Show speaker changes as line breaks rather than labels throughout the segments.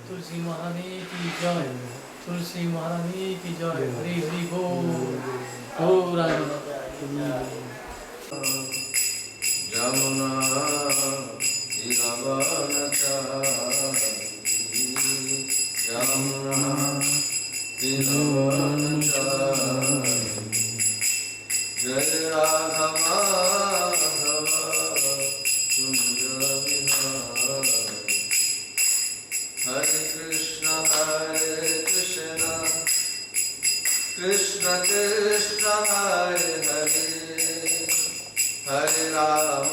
तुलसी महारानी की जय, तुलसी महारानी की जय, हरि हरि बोल, जमुना
जय राधा माधव कुंज विहारी हरे कृष्ण कृष्ण कृष्ण हरे हरे हरे राम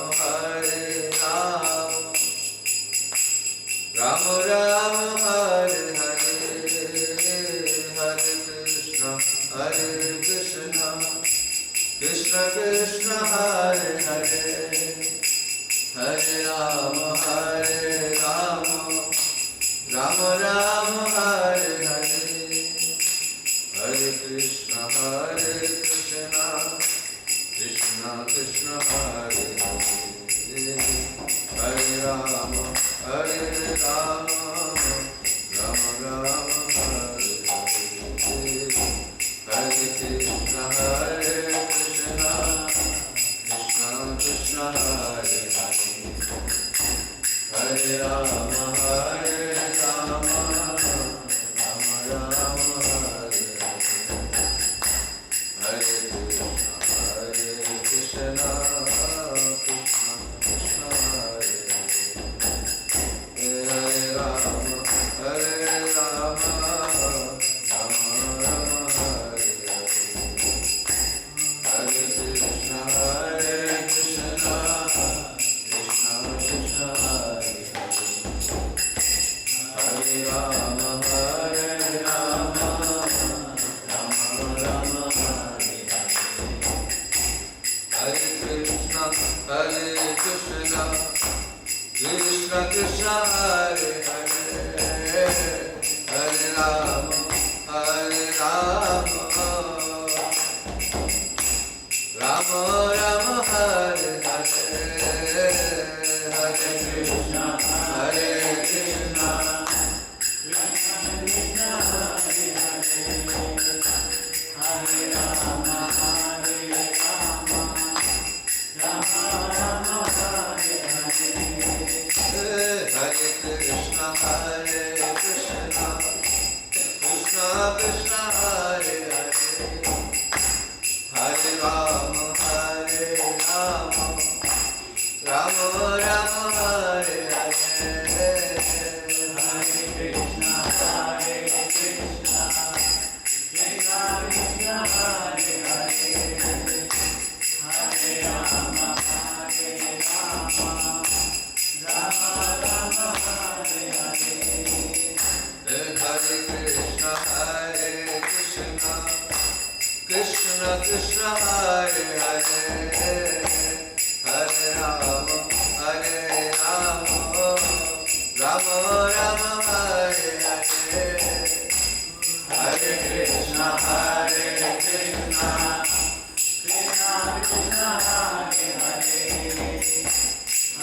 राम राम हरे हरे हरे कृष्ण कृष्ण कृष्ण हरे हरे हरे राम राम राम हरे हरे हरे कृष्ण कृष्ण कृष्ण हरे हरे हरे राम राम राम राम हरे हरे हरे कृष्ण कृष्ण कृष्ण हरे हरे हरे राम राम राम हरे हरे हरे कृष्ण कृष्ण कृष्ण हरे हरे हरे राम राम राम हरे हरे कृष्ण कृष्ण कृष्ण हरे हरे राम राम राम हरे हरे कृष्ण कृष्ण कृष्ण हरे हरे हरे राम राम राम हरे हरे हरे कृष्ण कृष्ण हरे राम हरे कृष्ण कृष्ण कृष्ण हरे हरे हरे राम राम राम हरे हरे हरे कृष्ण हरे हरे हरे राम राम राम हरे हरे हरे कृष्ण कृष्ण कृष्ण हरे हरे हरे राम राम राम हरे हरे हरे कृष्ण कृष्ण कृष्ण हरे हरे हरे राम राम राम हरे हरे हरे कृष्ण कृष्ण कृष्ण हरे हरे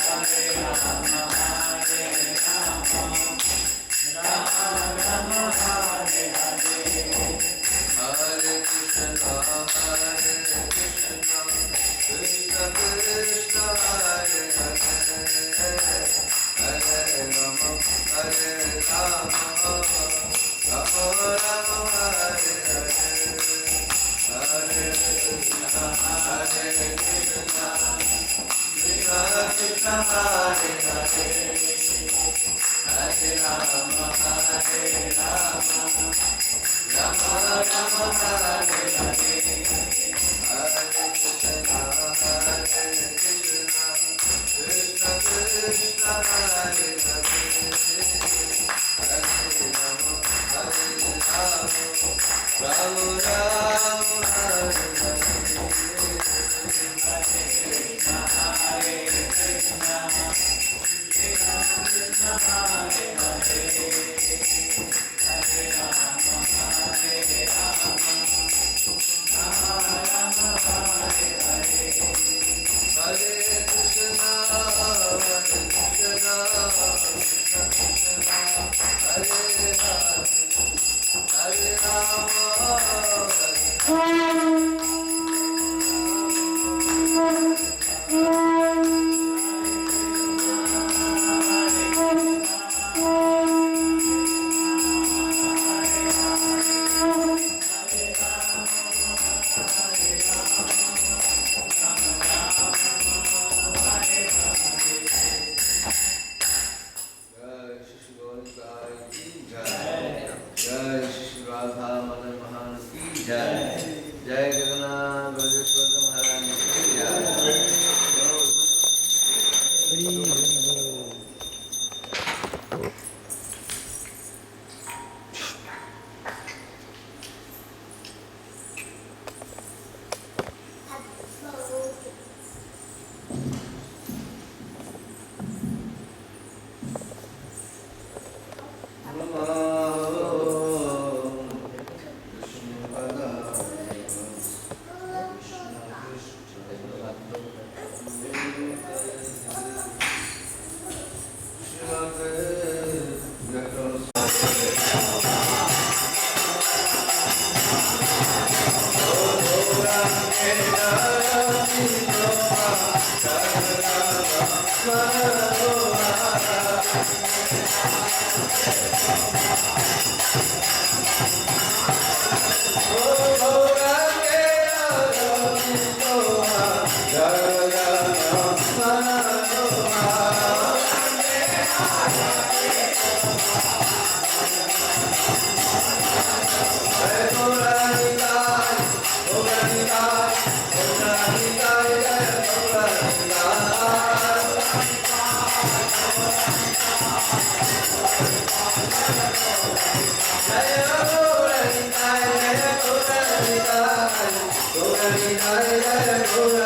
हरे राम राम राम हरे हरे हरे कृष्ण कृष्ण कृष्ण हरे हरे हरे राम राम राम राम हरे हरे हरे कृष्ण कृष्ण कृष्ण हरे हरे हरे राम राम राम हरे हरे जय जय जगन्नाथ बलदेव महाराज की जय।
हरि हरि बोल।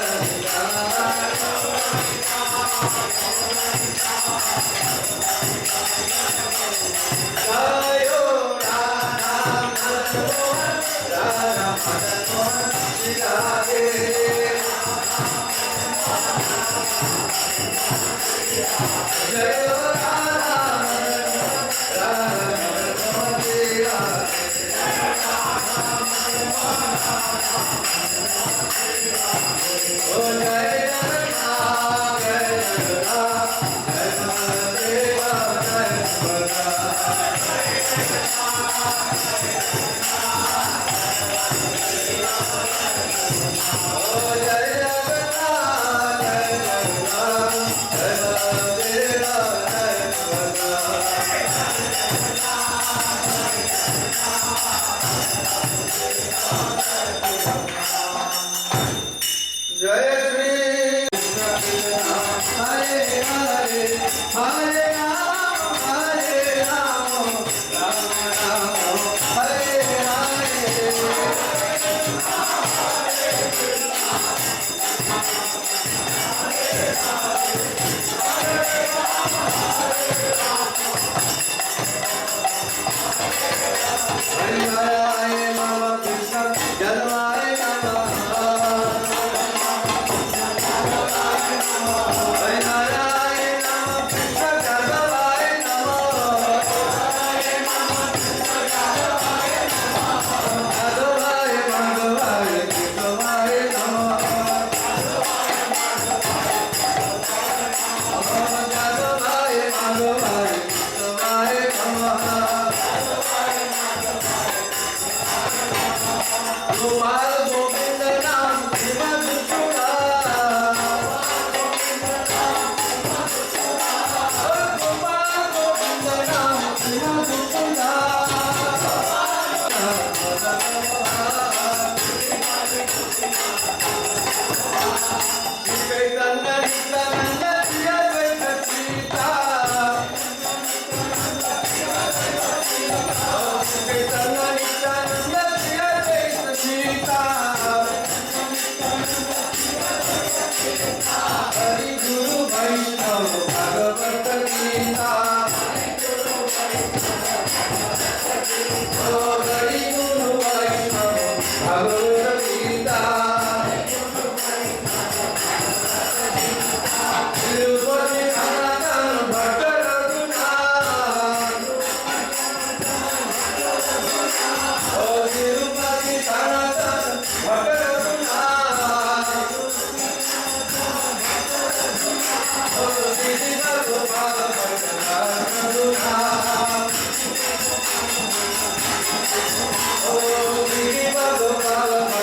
Oh,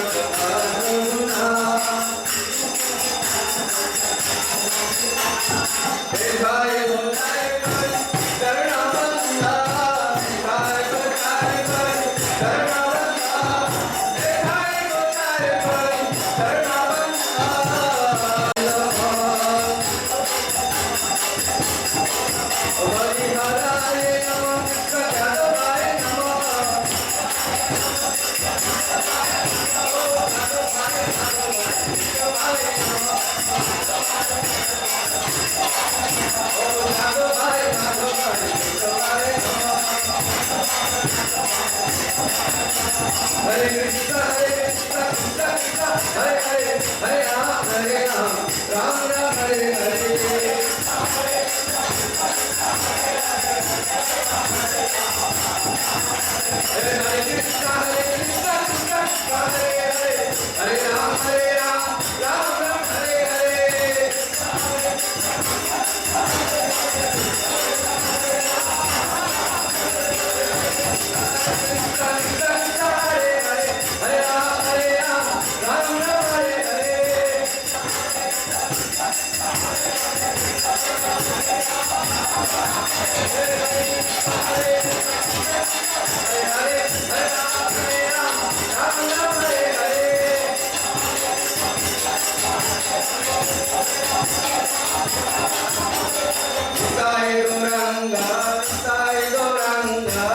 Krishna, Krishna Krishna, Hare Hare, Hare Ram, Ram Ram, Hare Hare. Hare Krishna, Krishna Krishna, Hare Hare, Hare Ram, Ram Ram, Hare Hare. Krishna Krishna, Hare Hare, Hare Ram, Ram Ram, Hare Hare. Sai Gauranga, Sai Gauranga.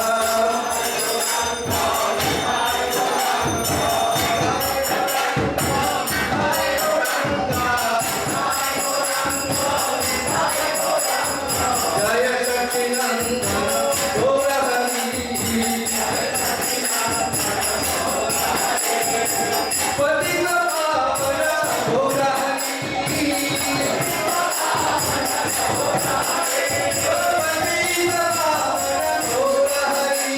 Jaya Sacinandana, Gaura Hari. Patina Pavana, Gaura Hari. Patina Pavana, Gaura Hari.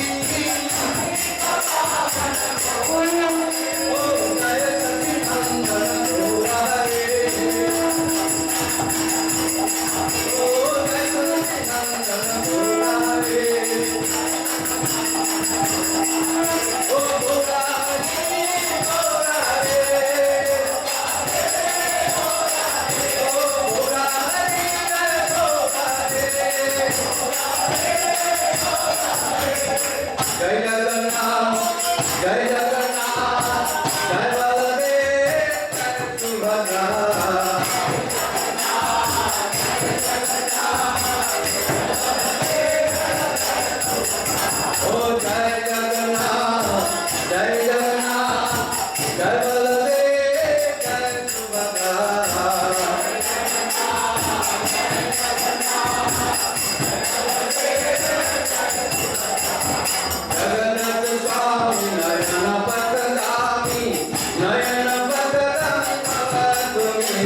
Oh, Jaya Sacinandana, Gaura Hari. Oh, Jaya Sacinandana, Gaura Hari. Oh, Gaura Hari, Gaura Hari. Jai Jagannath, Jai Jagannath, Jai Baladev, Jai Subhadra. Oh, Jai Jagannath, Jai Jagannath, Jai Baladev, Jai Subhadra. Jagannath Swami, Nayana Patadami, Nayana Patadami, Pavatumi.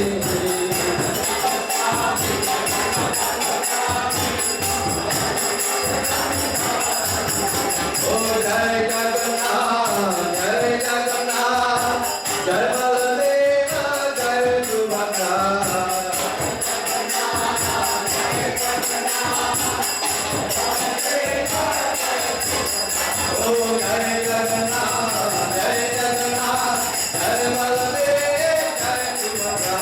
Oh, Jai Jagannath, Jai Jagannath, Jai Baladeva, Jai Subhadra. Oh, Jai Jagannath, Jai Jagannath, Jai Baladeva, Jai Subhadra.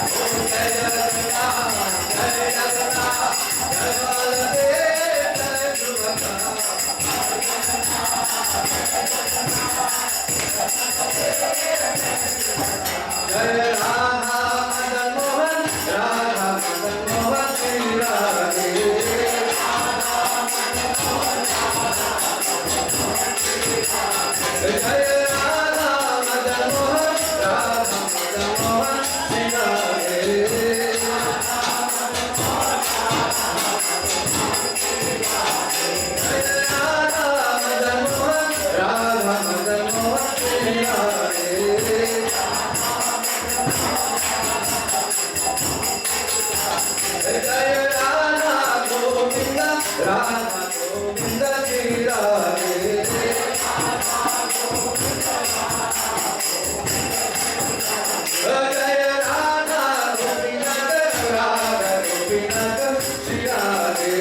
Oh, Jai Jagannath, Jai Jagannath, Jai Baladeva, Jai Subhadra. Jai Radha Madan Mohan, Radha Madan Mohan, Shri Radhe. Jai Radha Madan Mohan, Radha Madan Mohan, Shri Radhe. Jai Radha Madan Mohan, Radha Madan Mohan, Shri Radhe. Jaya Radha Govinda, Radha Govinda, Shri Radhe. Jaya Radha Govinda, Radha Govinda, Shri Radhe.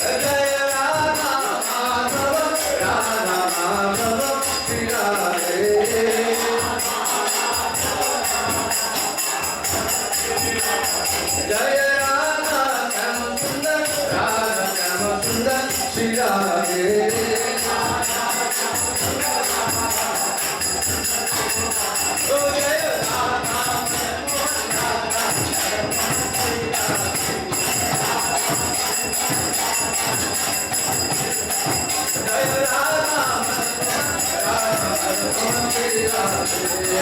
Jaya Radha Madhava, Radha Madhava, Shri Radhe. Jaya Radha Shama Sundar, Radha Shama Sundar, Shri Radhe. Oh, Jaya Radha Jaya Radha Radha Shri Radhe.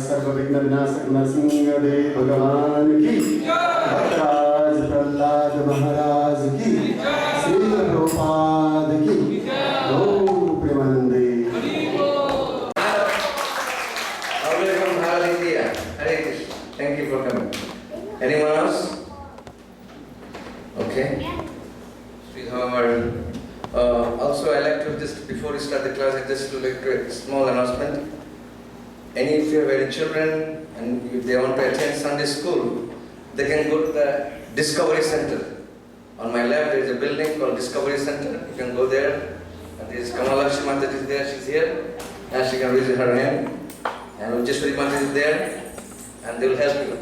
सर्वविघ्न विनाशक नरसिंहदेव भगवान की, भक्तराज प्रहलाद महाराज की, श्री प्रभुपाद की, ओम प्रेमानंदे।
From Bharat, India. Hare Krishna. Thank you for coming. Anyone else? Okay. Also, I like to just before we start the class, I just to like to a small announcement. If you have any children and if they want to attend Sunday school, they can go to the Discovery Center. On my left, there is a building called Discovery Center. You can go there. And there is Kamalakshmi Mata is there. She's here, and she can raise her hand. And Ujjeshwari Mata is there, and they will help you.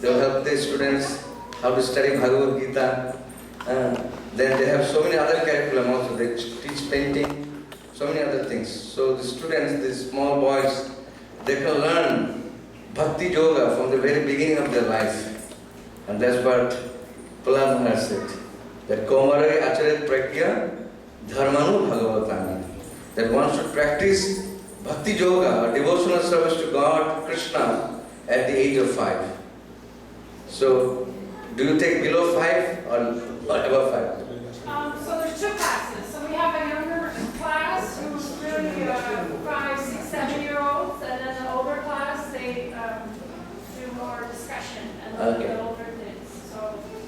They will help the students how to study Bhagavad Gita. Then they have so many other curriculum also. They teach painting, so many other things. So the students, these small boys, they can learn Bhakti Yoga from the very beginning of their life. And that's what Prahlad Maharaj said. That Komare Acharet Pragya Dharmanu Bhagavatani. That one should practice Bhakti Yoga or devotional service to God, Krishna, at the age of 5. So, do you take below 5 or above 5?
So there's two classes. So we have a younger class who's really 5, 6, 7-year-olds, and then the older class, they do more discussion and the older kids.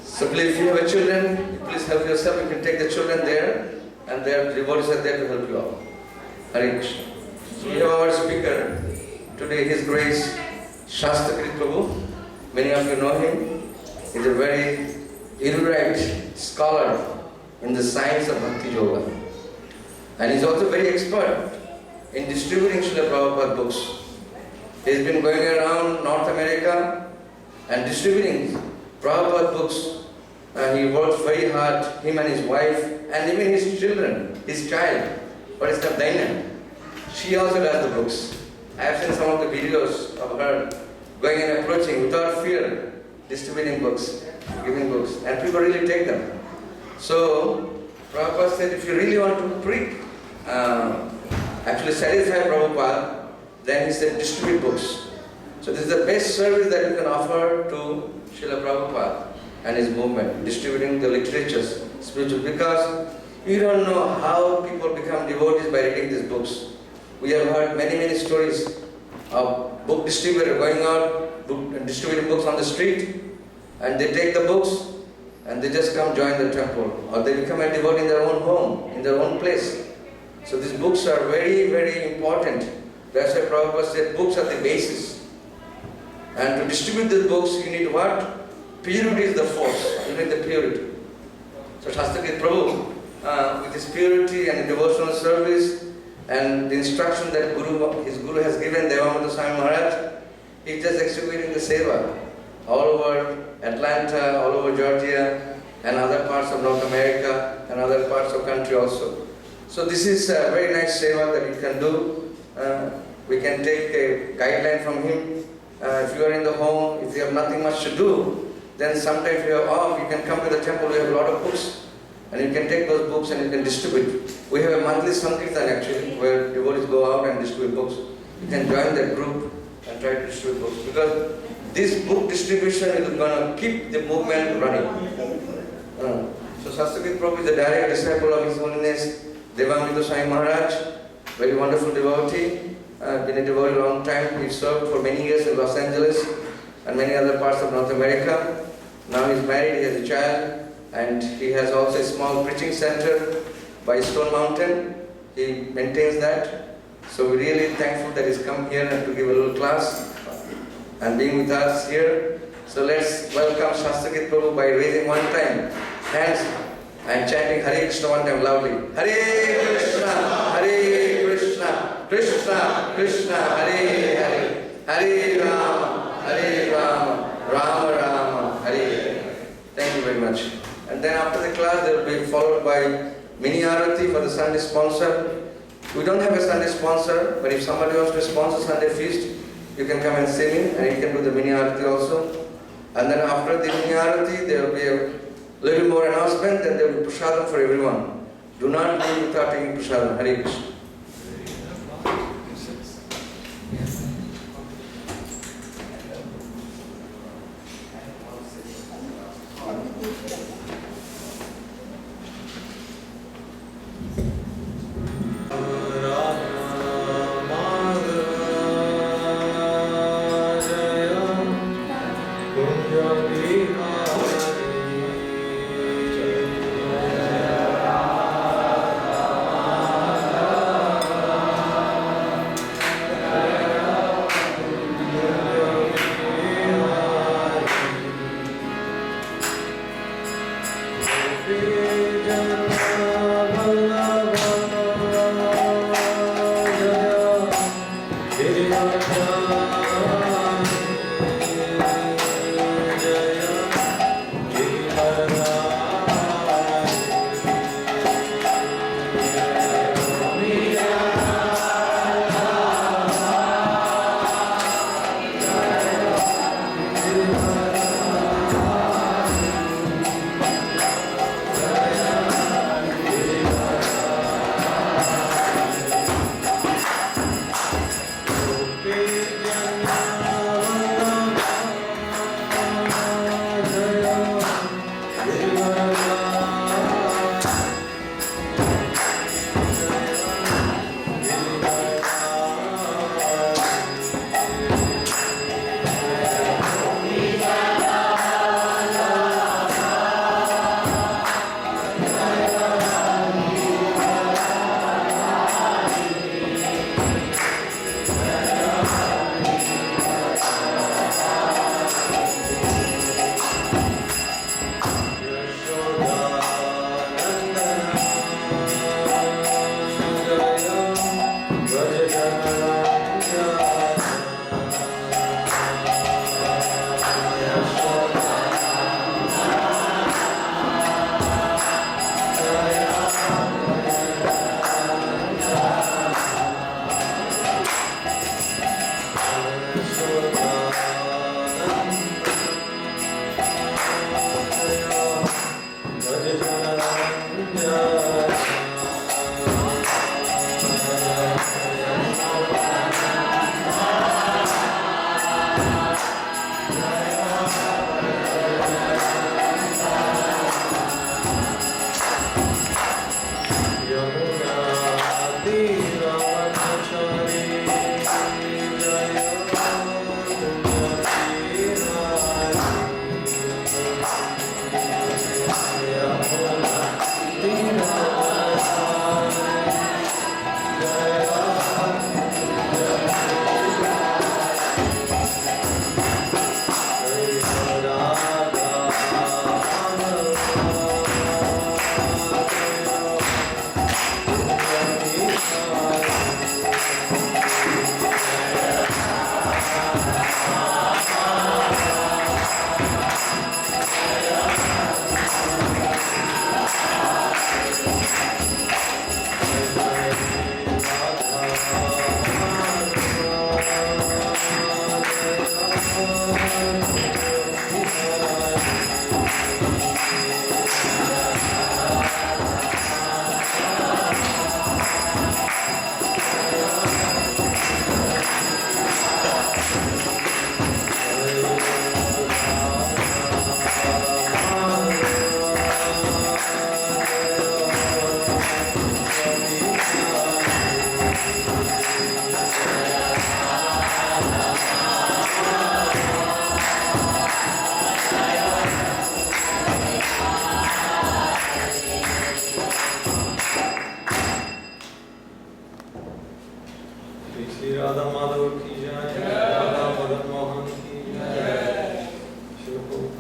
So please, if you have children, please help yourself. You can take the children there, and their devotees are there to help you out. Hare Krishna. So we have our speaker today, His Grace Shastra Prabhu. Many of you know him. He's a very erudite scholar in the science of Bhakti Yoga. And he's also very expert in distributing Srila Prabhupada books. He's been going around North America and distributing Prabhupada books. And he works very hard, him and his wife, and even his children, his child, what is called Daina. She also does the books. I have seen some of the videos of her going and approaching without fear, distributing books, giving books, and people really take them. So, Prabhupada said, if you really want to actually satisfy Prabhupada, then he said, distribute books. So this is the best service that you can offer to Srila Prabhupada and his movement, distributing the literatures, spiritual, because you don't know how people become devotees by reading these books. We have heard many stories of book distributor going out, distributing books on the street, and they take the books and they just come join the temple, or they become a devotee in their own home, in their own place. So these books are very important. That's why Prabhupada said books are the basis. And to distribute these books, you need what? Purity is the force. You need the purity. So Shastakrit Prabhu, with his purity and devotional service and the instruction that his Guru has given, Devamanadevas Appearance, he's just executing the seva all over Atlanta, all over Georgia, and other parts of North America, and other parts of country also. So this is a very nice seva that you can do. We can take a guideline from him. If you are in the home, if you have nothing much to do, then sometime if you are off, you can come to the temple. We have a lot of books, and you can take those books and you can distribute. We have a monthly Sankirtan actually, where devotees go out and distribute books. You can join that group and try to distribute books, because this book distribution is going to keep the movement running. So Shastakrit Prabhu is a direct disciple of His Holiness Devamanadevas Maharaj, very wonderful devotee. Been a devotee a long time. He served for many years in Los Angeles. and many other parts of North America. Now he's married, he has a child, and he has also a small preaching center by Stone Mountain. He maintains that. So we're really thankful that he's come here and to give a little class and being with us here. So let's welcome Shastra Prabhu by raising one time hands and chanting Hare Krishna one time loudly. Hare Krishna, Krishna Krishna, Hare Hare, Hare Rama, Rama Rama, Hare. Thank you very much. And then after the class, there will be followed by mini arati for the Sunday sponsor. We don't have a Sunday sponsor, but if somebody wants to sponsor Sunday feast, you can come and see me, and you can do the mini arati also. And then after the mini arati, there will be a little more announcement, and there will be prasadam for everyone. Do not leave without taking prasadam. Hare Krishna.
Jaya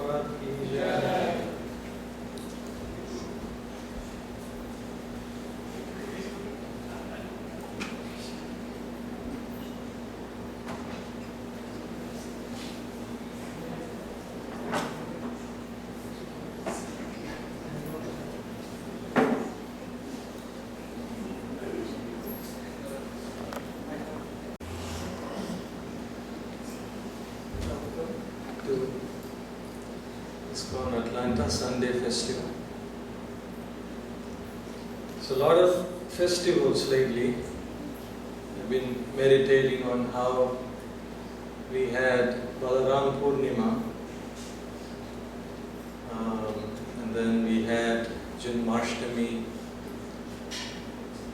Prabhupada ki jai. To Iskcon Atlanta Sunday Festival. So a lot of festivals lately. I've been meditating on how we had Balaram Purnima, and then we had Janmashtami.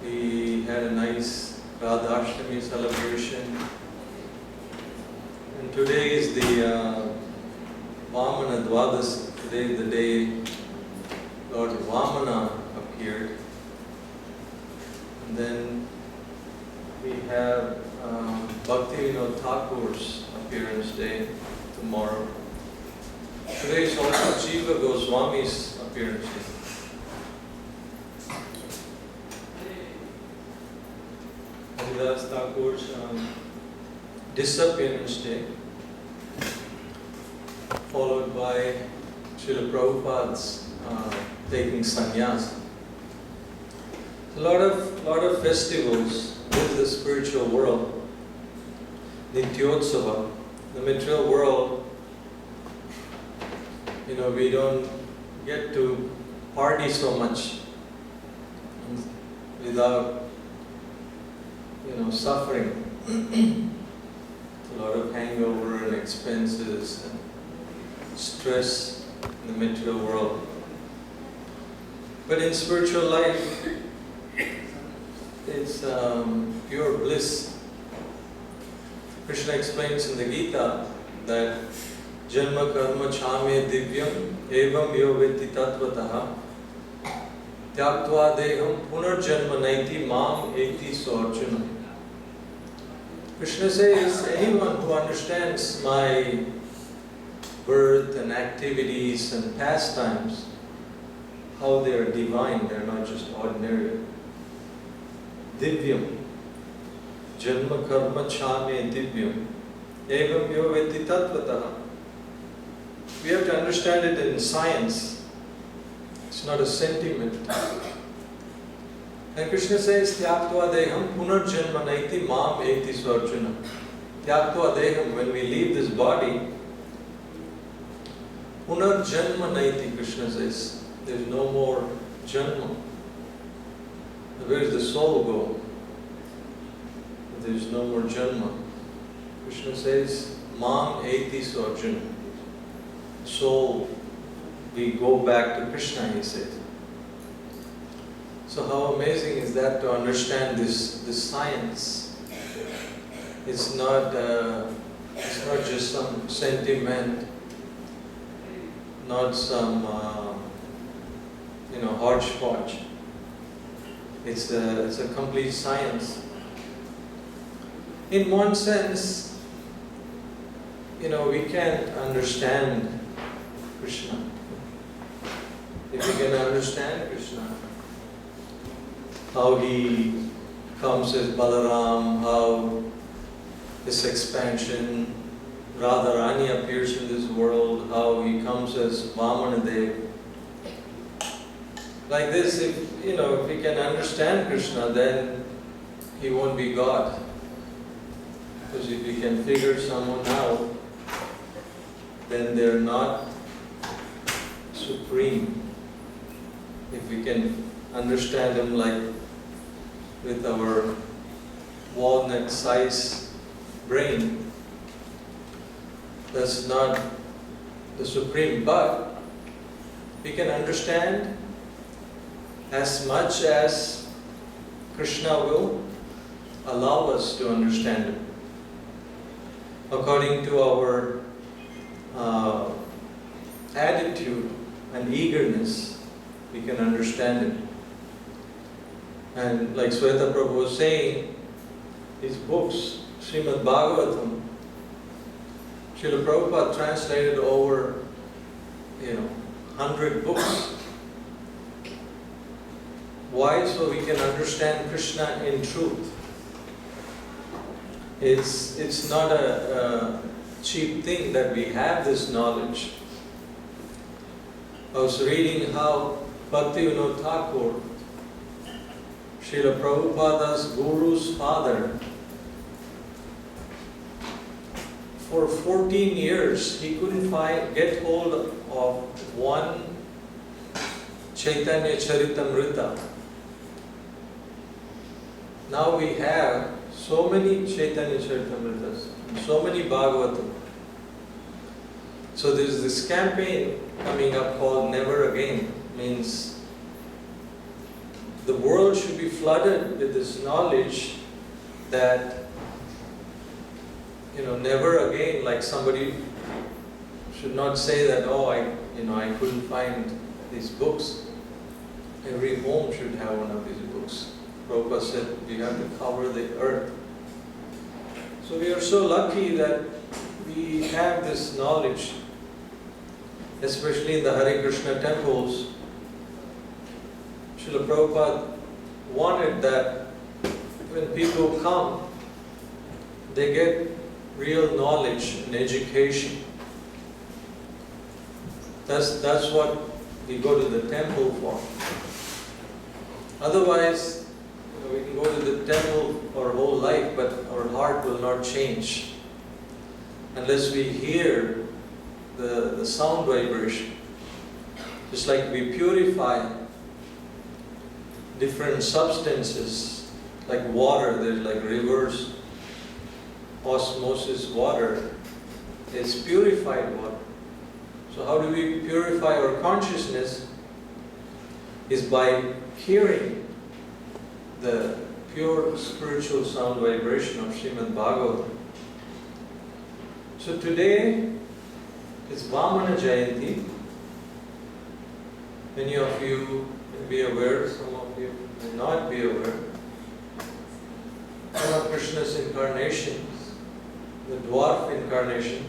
We had a nice Radhashtami celebration. And today is the Vamanadevas. Today is the day Lord Vamana appeared. And then we have Bhaktivinoda Thakur's appearance day tomorrow. Today is also Jiva Goswami's appearance day. Haridas Thakur's disappearance day, followed by Srila Prabhupada's taking sannyas. A lot of festivals in the spiritual world. Nityotsava, the material world, we don't get to party so much without suffering. A lot of hangover and expenses and stress in the material world. But in spiritual life, it's pure bliss. Krishna explains in the Gita that Janma karma chame divyam evam yo vetti tattvataha tyaktva deham punarjanma naiti mam eti so Arjuna. Krishna says, anyone who understands my birth and activities and pastimes, how they are divine, they are not just ordinary. Divyam. Janma karma chame divyam. Evam yo vetti tattvataha. We have to understand it in science. It's not a sentiment. And Krishna says, Tyaktva deham punarjanma naiti mam eti swarjuna. Tyaktva deham, when we leave this body, punarjanma naiti, Krishna says, there is no more janma. Where does the soul go? There is no more janma. Krishna says, mam eti swarjuna. Soul, we go back to Krishna, he said. So how amazing is that to understand this science? It's not just some sentiment, not some hodgepodge. It's a complete science. In one sense, we can't understand Krishna. If we can understand Krishna, how he comes as Balaram, how this expansion, Radharani appears in this world, how he comes as Vamanadeva. Like this, if we can understand Krishna, then he won't be God. Because if we can figure someone out, then they're not supreme. If we can understand him like with our walnut-sized brain, that's not the supreme. But we can understand as much as Krishna will allow us to understand him. According to our attitude and eagerness, we can understand him. And like Sweta Prabhu was saying, his books, Srimad Bhagavatam, Srila Prabhupada translated over 100 books. Why? So we can understand Krishna in truth. It's not a cheap thing that we have this knowledge. I was reading how Bhaktivinoda Thakur, Srila Prabhupada's guru's father, for 14 years he couldn't get hold of one Chaitanya Charitamrita. Now we have so many Chaitanya Charitamritas, so many Bhagavatam. So there is this campaign coming up called Never Again. Means the world should be flooded with this knowledge that, never again, like somebody should not say that, oh, I couldn't find these books. Every home should have one of these books. Prabhupada said, we have to cover the earth. So we are so lucky that we have this knowledge, especially in the Hare Krishna temples. Srila Prabhupada wanted that when people come, they get real knowledge and education. That's what we go to the temple for. Otherwise, we can go to the temple our whole life, but our heart will not change unless we hear the sound vibration. Just like we purify different substances, like water, there's like reverse osmosis water. It's purified water. So how do we purify our consciousness? Is by hearing the pure spiritual sound vibration of Srimad Bhagavatam. So today is Vamana Jayanti. Many of you may be aware, some of you may not be aware. One of Krishna's incarnations, the dwarf incarnation.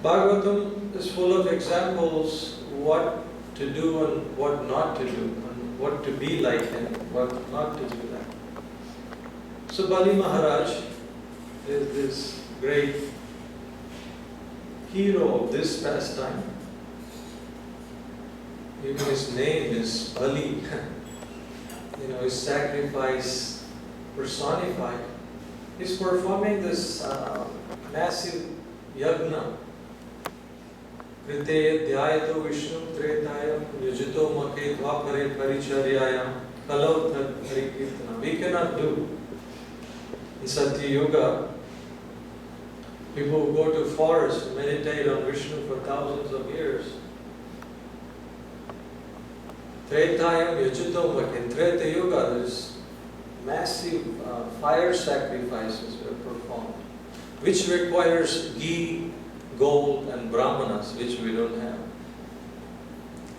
Bhagavatam is full of examples what to do and what not to do, and what to be like and what not to be like. So Bali Maharaj is this great hero of this pastime. Even his name is Bali. His sacrifice personified. He's performing this massive yagna. Krite dhyayato Vishnu tretayam yajito make dvapare paricharyayam kalau tad harikirtana. We cannot do. In Satya Yuga, people who go to forests and meditate on Vishnu for thousands of years. Tretayam yajito make. In Treta Yuga, there is massive fire sacrifices were performed, which requires ghee, gold and brahmanas, which we don't have.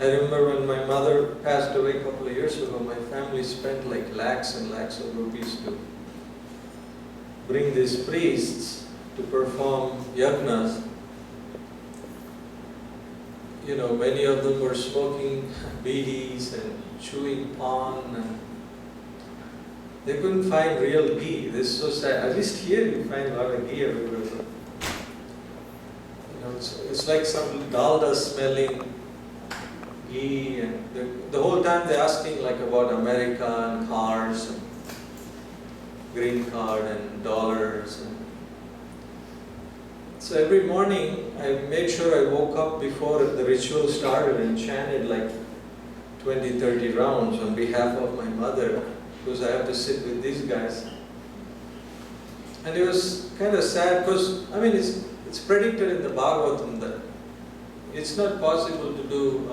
I remember when my mother passed away a couple of years ago, my family spent like lakhs and lakhs of rupees to bring these priests to perform yagnas. Many of them were smoking bidis and chewing pan, and they couldn't find real ghee. This is so sad. At least here you find a lot of ghee everywhere. It's like some dalda smelling ghee, and the whole time they're asking like about America and cars and green card and dollars. So every morning I made sure I woke up before the ritual started and chanted like 20-30 rounds on behalf of my mother, because I have to sit with these guys. And it was kind of sad because, it's predicted in the Bhagavatam that it's not possible to do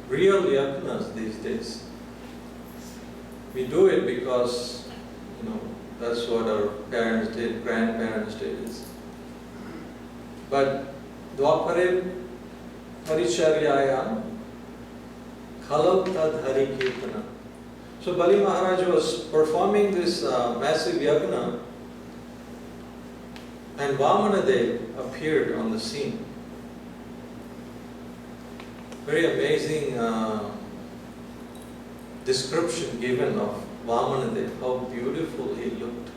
real yagnas these days. We do it because, that's what our parents did, grandparents did. But dvapare paricharyayam khalau tad hari kirtana. So Bali Maharaj was performing this massive yagna, and Vamanadeva appeared on the scene. very amazing description given of Vamanadeva, how beautiful he looked.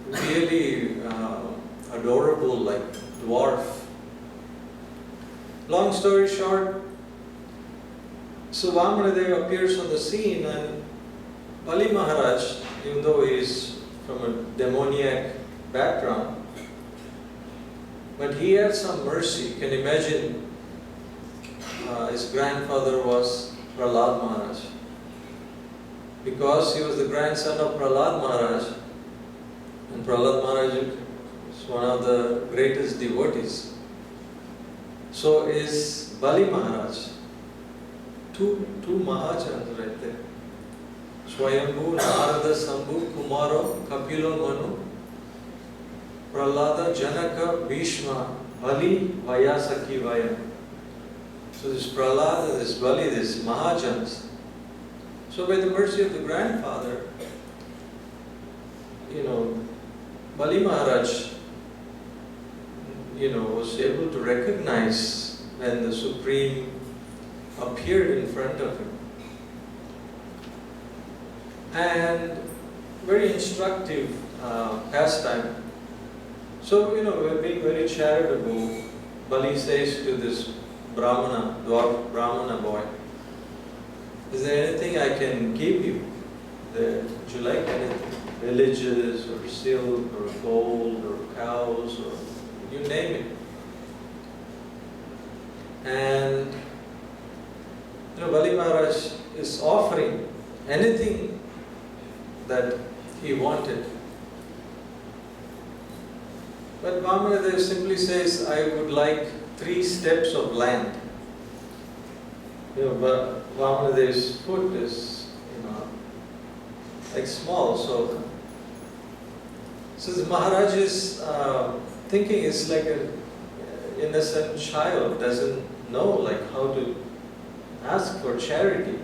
Really adorable, like dwarf. Long story short, so Vamanadeva appears on the scene, and Bali Maharaj, even though he is from a demoniac background, but he had some mercy. You can imagine his grandfather was Prahlad Maharaj. Because he was the grandson of Prahlad Maharaj, and Prahlad Maharaj is one of the greatest devotees. So is Bali Maharaj. Two Mahajans right there. Swayambhu, Narada, Sambhu, Kumaro, Kapilo, Manu, Prahlada, Janaka, Bhishma, Bali, Vayasaki, Vayam. So this Prahlada, this Bali, this Mahajans. So by the mercy of the grandfather, Bali Maharaj, was able to recognize when the Supreme appeared in front of him. And very instructive pastime. So, we're being very charitable. Bali says to this Brahmana, dwarf Brahmana boy, is there anything I can give you? Would you like anything? Villages, or silk, or gold, or cows, or you name it. And Bali Maharaj is offering anything that he wanted. But Vamanadeva simply says, I would like 3 steps of land. But Vamadeva's foot is, like small, so the Maharaj's thinking is like an innocent child, doesn't know like how to ask for charity.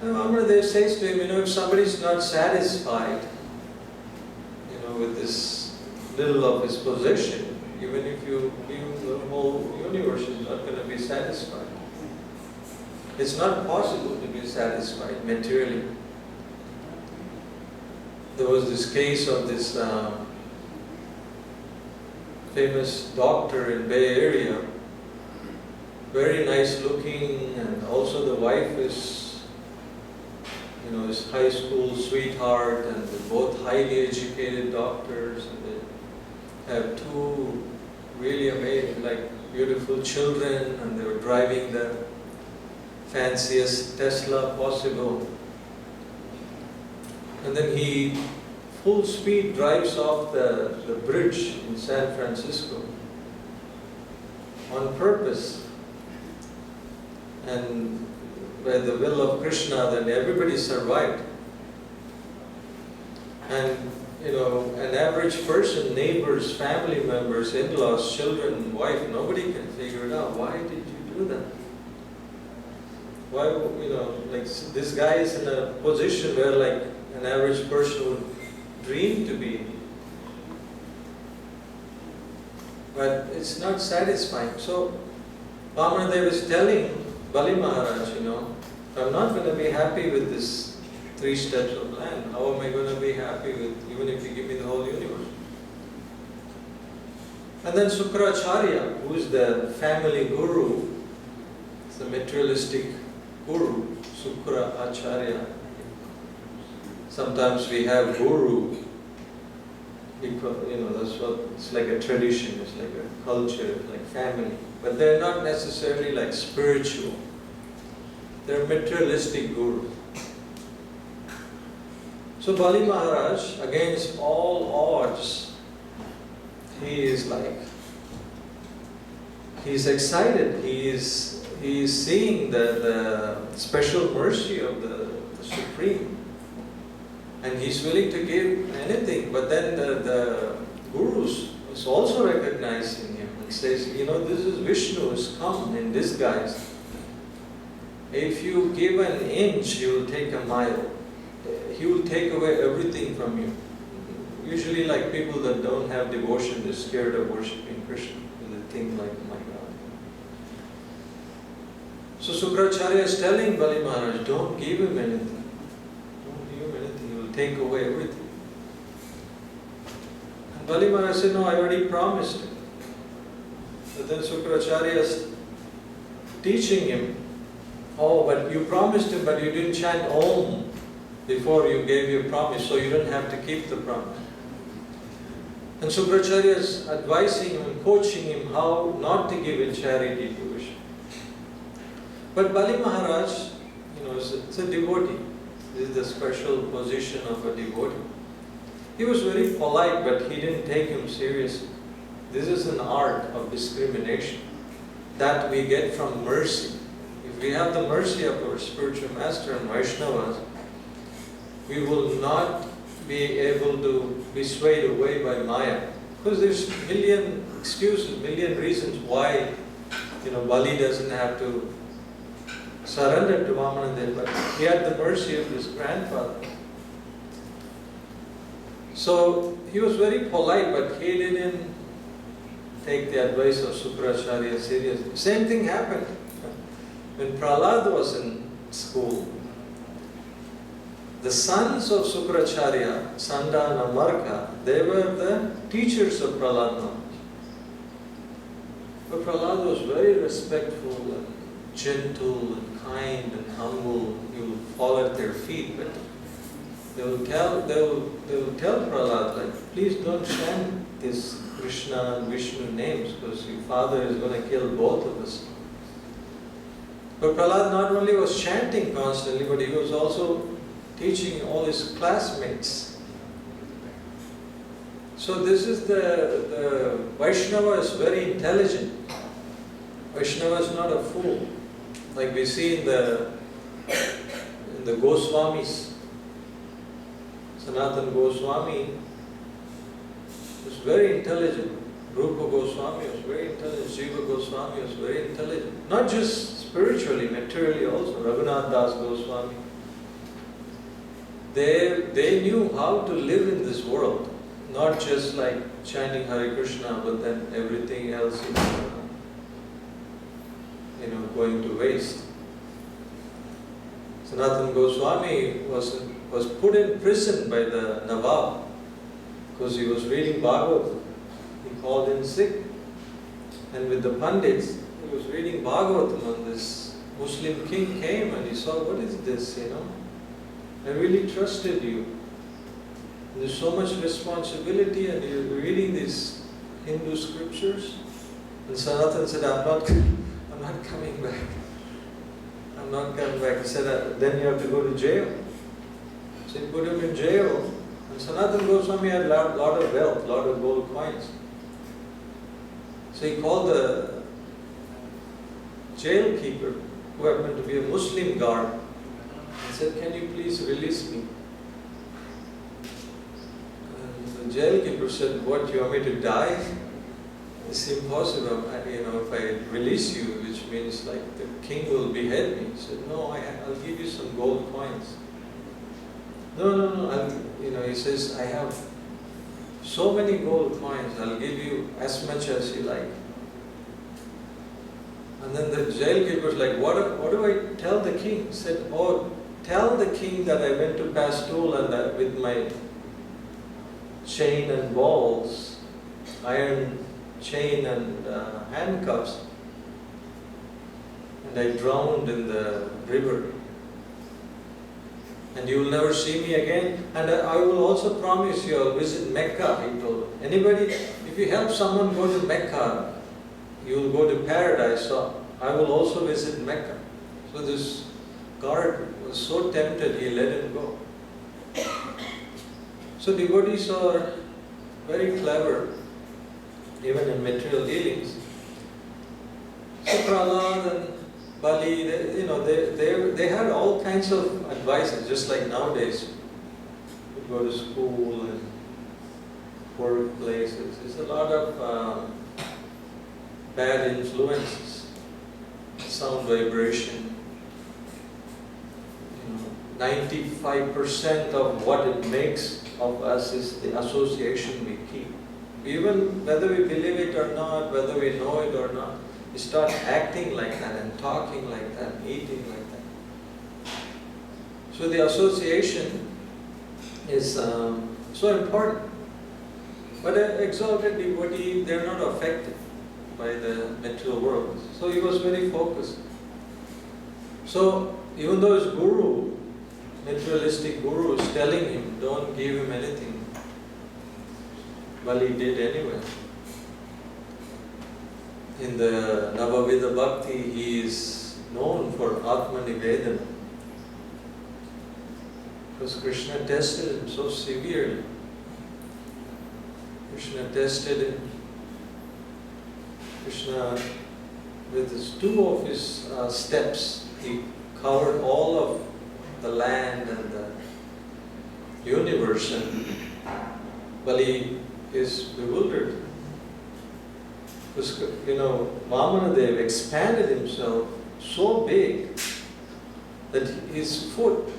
And Vamanadeva says to him, if somebody is not satisfied, with this little of his possession, even if you give the whole universe, is not going to be satisfied. It's not possible to be satisfied materially. There was this case of this famous doctor in Bay Area, very nice looking, and also the wife is his high school sweetheart, and they're both highly educated doctors, and they have 2 really amazing, beautiful children, and they were driving the fanciest Tesla possible. And then he full speed drives off the bridge in San Francisco on purpose. And by the will of Krishna, then everybody survived. And an average person, neighbors, family members, in-laws, children, wife, nobody can figure it out. Why did you do that? Why, this guy is in a position where an average person would dream to be. But it's not satisfying. So Vamanadeva is telling Bali Maharaj, I'm not going to be happy with this 3 steps of land. How am I going to be happy with, even if you give me the whole universe? And then Sukracharya, who is the family guru, it's the materialistic guru, Sukracharya. Sometimes we have guru, because, that's what, it's like a tradition, it's like a culture, it's like family. But they're not necessarily spiritual. They're materialistic gurus. So Bali Maharaj, against all odds, he's excited. He's seeing the special mercy of the Supreme. And he's willing to give anything. But then the gurus is also recognizing him and says, this is Vishnu who's come in disguise. If you give an inch, he will take a mile. He will take away everything from you. Usually people that don't have devotion, they're scared of worshipping Krishna. They think oh my God. So Sukracharya is telling Bali Maharaj, don't give him anything. Don't give him anything, he will take away everything. And Bali Maharaj said, no, I already promised him. But then Sukracharya is teaching him, oh, but you promised him, but you didn't chant Om before you gave your promise, so you don't have to keep the promise. And Sukracharya is advising him and coaching him how not to give in charity to Vishnu. But Bali Maharaj, it's a devotee. This is the special position of a devotee. He was very polite, but he didn't take him seriously. This is an art of discrimination that we get from mercy. If we have the mercy of our spiritual master and Vaishnavas, we will not be able to be swayed away by Maya. Because there's a million excuses, million reasons why Bali doesn't have to surrender to Vamanadevas, but he had the mercy of his grandfather. So he was very polite, but he didn't take the advice of Sukracharya seriously. Same thing happened when Prahlad was in school. The sons of Sukracharya, Sanda and Amarka, they were the teachers of Prahlad Maharaj. But Prahlad was very respectful and gentle and kind and humble. You will fall at their feet, but they will tell Prahlad, like, please don't chant this Krishna and Vishnu names, because your father is going to kill both of us. But Prahlad not only was chanting constantly, but he was also teaching all his classmates. So this is the Vaishnava is very intelligent. Vaishnava is not a fool. Like we see in the Goswamis. Sanatana Goswami was very intelligent. Rupa Goswami was very intelligent. Jiva Goswami was very intelligent. Not just spiritually, materially also. Raghunath Das Goswami. They knew how to live in this world. Not just like chanting Hare Krishna, but then everything else is going to waste. Sanatana Goswami was put in prison by the Nawab because he was reading Bhagavatam. He called in sick, and with the Pandits, he was reading Bhagavatam, and this Muslim king came and he saw, what is this, I really trusted you. There's so much responsibility and you're reading these Hindu scriptures. And Sanatana said, I'm not coming back. I'm not coming back. He said, then you have to go to jail. So he put him in jail. And Sanatana Goswami had a lot of wealth, a lot of gold coins. So he called the jail keeper, who happened to be a Muslim guard, and said, can you please release me? And the jail keeper said, what, you want me to die? It's impossible, if I release you, which means like the king will behead me. He said, no, I'll give you some gold coins. No, he says, I have so many gold coins, I'll give you as much as you like. And then the jail keeper was like, what do I tell the king? He said, oh, tell the king that I went to Pastul and that with my chain and balls, iron chain and handcuffs, and I drowned in the river. And you will never see me again. And I will also promise you I'll visit Mecca, he told him. Anybody, if you help someone go to Mecca, you will go to paradise. So I will also visit Mecca. So this guard was so tempted, he let him go. So devotees are very clever, even in material dealings. So Prahlad and Bali, they had all kinds of advices, just like nowadays. You go to school and workplaces. There's a lot of bad influences, sound vibration. 95% of what it makes of us is the association we keep. Even whether we believe it or not, whether we know it or not, you start acting like that and talking like that, and eating like that. So the association is so important. But an exalted devotee, they are not affected by the material world. So he was very focused. So even though his guru, materialistic guru, is telling him, don't give him anything, Bali did anyway. In the Navavida Bhakti, he is known for Atma Nivedana. Because Krishna tested him so severely. Krishna tested him. Krishna, with his two of his steps, he covered all of the land and the universe, and Bali is bewildered. Because, Vamanadeva expanded himself so big that his foot,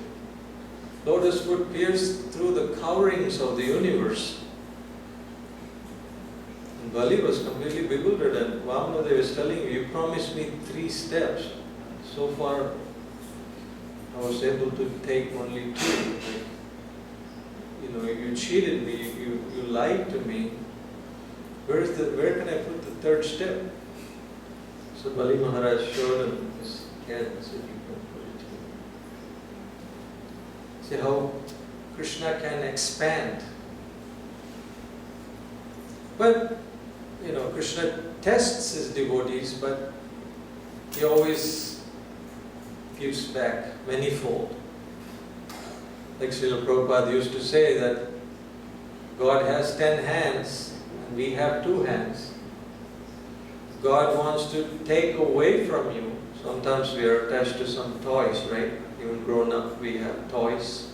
lotus foot, pierced through the coverings of the universe. And Bali was completely bewildered, and Vamanadeva is telling him, you promised me 3 steps. So far, I was able to take only 2. You cheated me, you lied to me. Where can I put the 3rd step? So Bali Maharaj showed him his hand and said, you can put it here. See how Krishna can expand. But, Krishna tests his devotees, but he always gives back manifold. Like Srila Prabhupada used to say that God has 10 hands and we have 2 hands. God wants to take away from you. Sometimes we are attached to some toys, right? Even grown up, we have toys,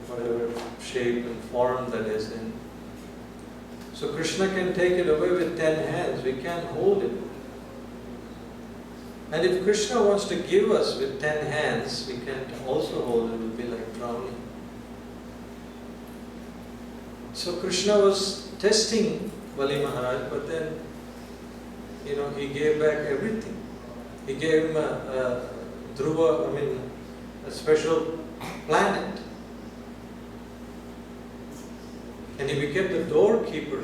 whatever shape and form that is in. So Krishna can take it away with 10 hands. We can't hold it. And if Krishna wants to give us with 10 hands, we can't also hold it. It will be like drowning. So Krishna was testing Bali Maharaj, but then, he gave back everything. He gave him a special planet. And he became the doorkeeper.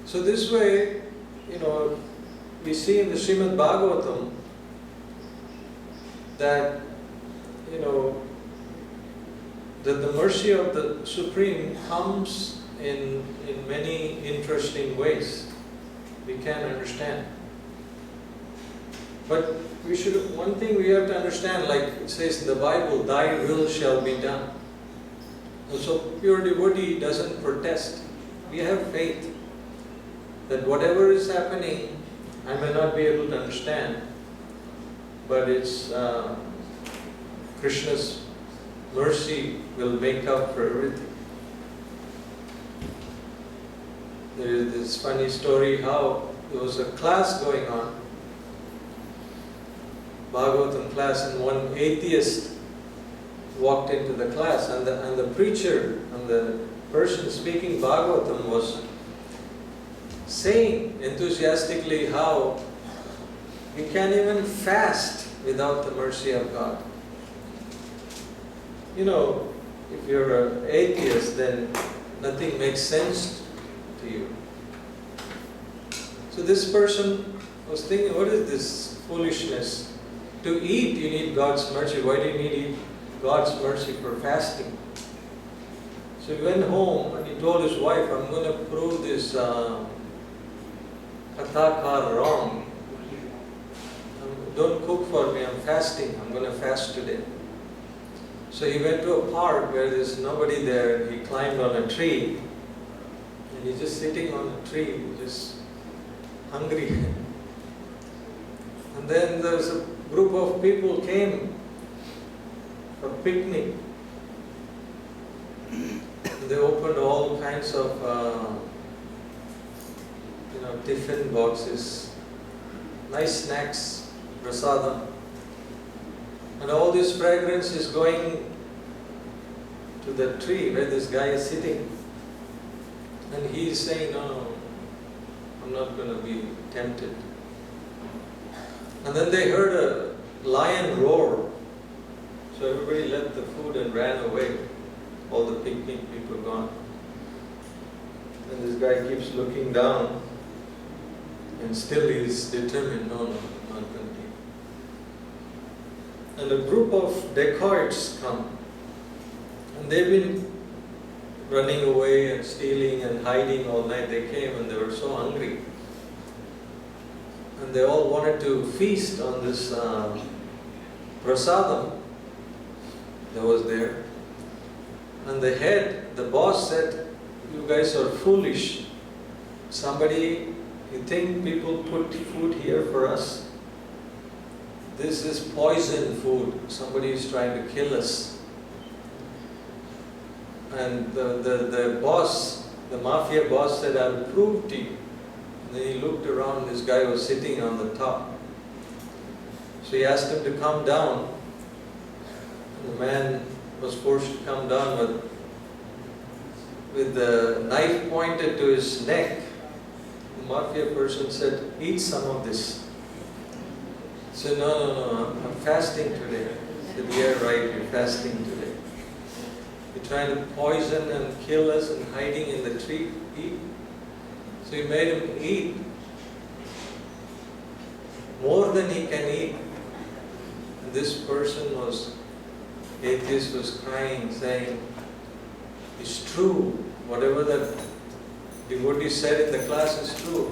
So this way, we see in the Srimad Bhagavatam that, that the mercy of the Supreme comes in many interesting ways we can't understand. But one thing we have to understand, like it says in the Bible, thy will shall be done. So pure devotee doesn't protest. We have faith that whatever is happening, I may not be able to understand, but it's Krishna's mercy will make up for everything. There is this funny story how there was a class going on, Bhagavatam class, and one atheist walked into the class, and the preacher and the person speaking Bhagavatam was saying enthusiastically how we can't even fast without the mercy of God. If you're an atheist, then nothing makes sense to you. So this person was thinking, what is this foolishness? To eat, you need God's mercy. Why do you need God's mercy for fasting? So he went home and he told his wife, I'm going to prove this Kathakar wrong. Don't cook for me, I'm fasting. I'm going to fast today. So he went to a park where there's nobody there. He climbed on a tree. And he's just sitting on a tree, just hungry. And then there's a group of people came for picnic. And they opened all kinds of tiffin boxes, nice snacks, prasadam. And all this fragrance is going to the tree where this guy is sitting. And he is saying, no, I'm not going to be tempted. And then they heard a lion roar. So everybody left the food and ran away. All the picnic people gone. And this guy keeps looking down. And still he is determined, no, I'm not going to eat. And a group of dacoits come. And they've been running away and stealing and hiding all night. They came and they were so hungry. And they all wanted to feast on this prasadam that was there. And the head, the boss said, you guys are foolish. Somebody, you think people put food here for us? This is poison food. Somebody is trying to kill us. And the boss, the mafia boss said, I'll prove to you. And then he looked around, this guy was sitting on the top. So he asked him to come down. And the man was forced to come down, but with the knife pointed to his neck, the mafia person said, eat some of this. He said, no, I'm fasting today. He said, yeah, right, you're fasting today. You're trying to poison and kill us and hiding in the tree, eat. So he made him eat more than he can eat. And this person was, atheist, was crying, saying, it's true. Whatever the devotee said in the class is true.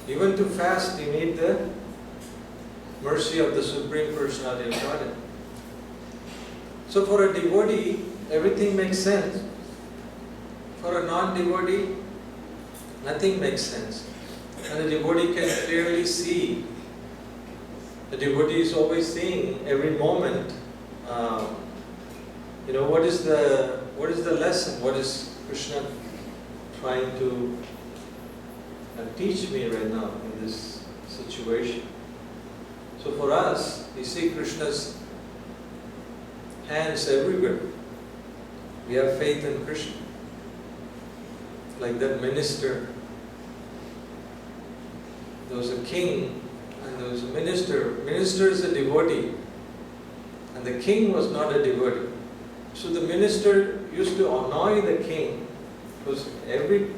Even to fast, you need the mercy of the Supreme Personality of Godhead. So for a devotee, everything makes sense. For a non-devotee, nothing makes sense. And a devotee can clearly see. The devotee is always seeing every moment. What is the lesson? What is Krishna trying to teach me right now in this situation? So for us, we see Krishna's hands everywhere. We have faith in Krishna. Like that minister. There was a king and there was a minister. Minister is a devotee. And the king was not a devotee. So the minister used to annoy the king. Because every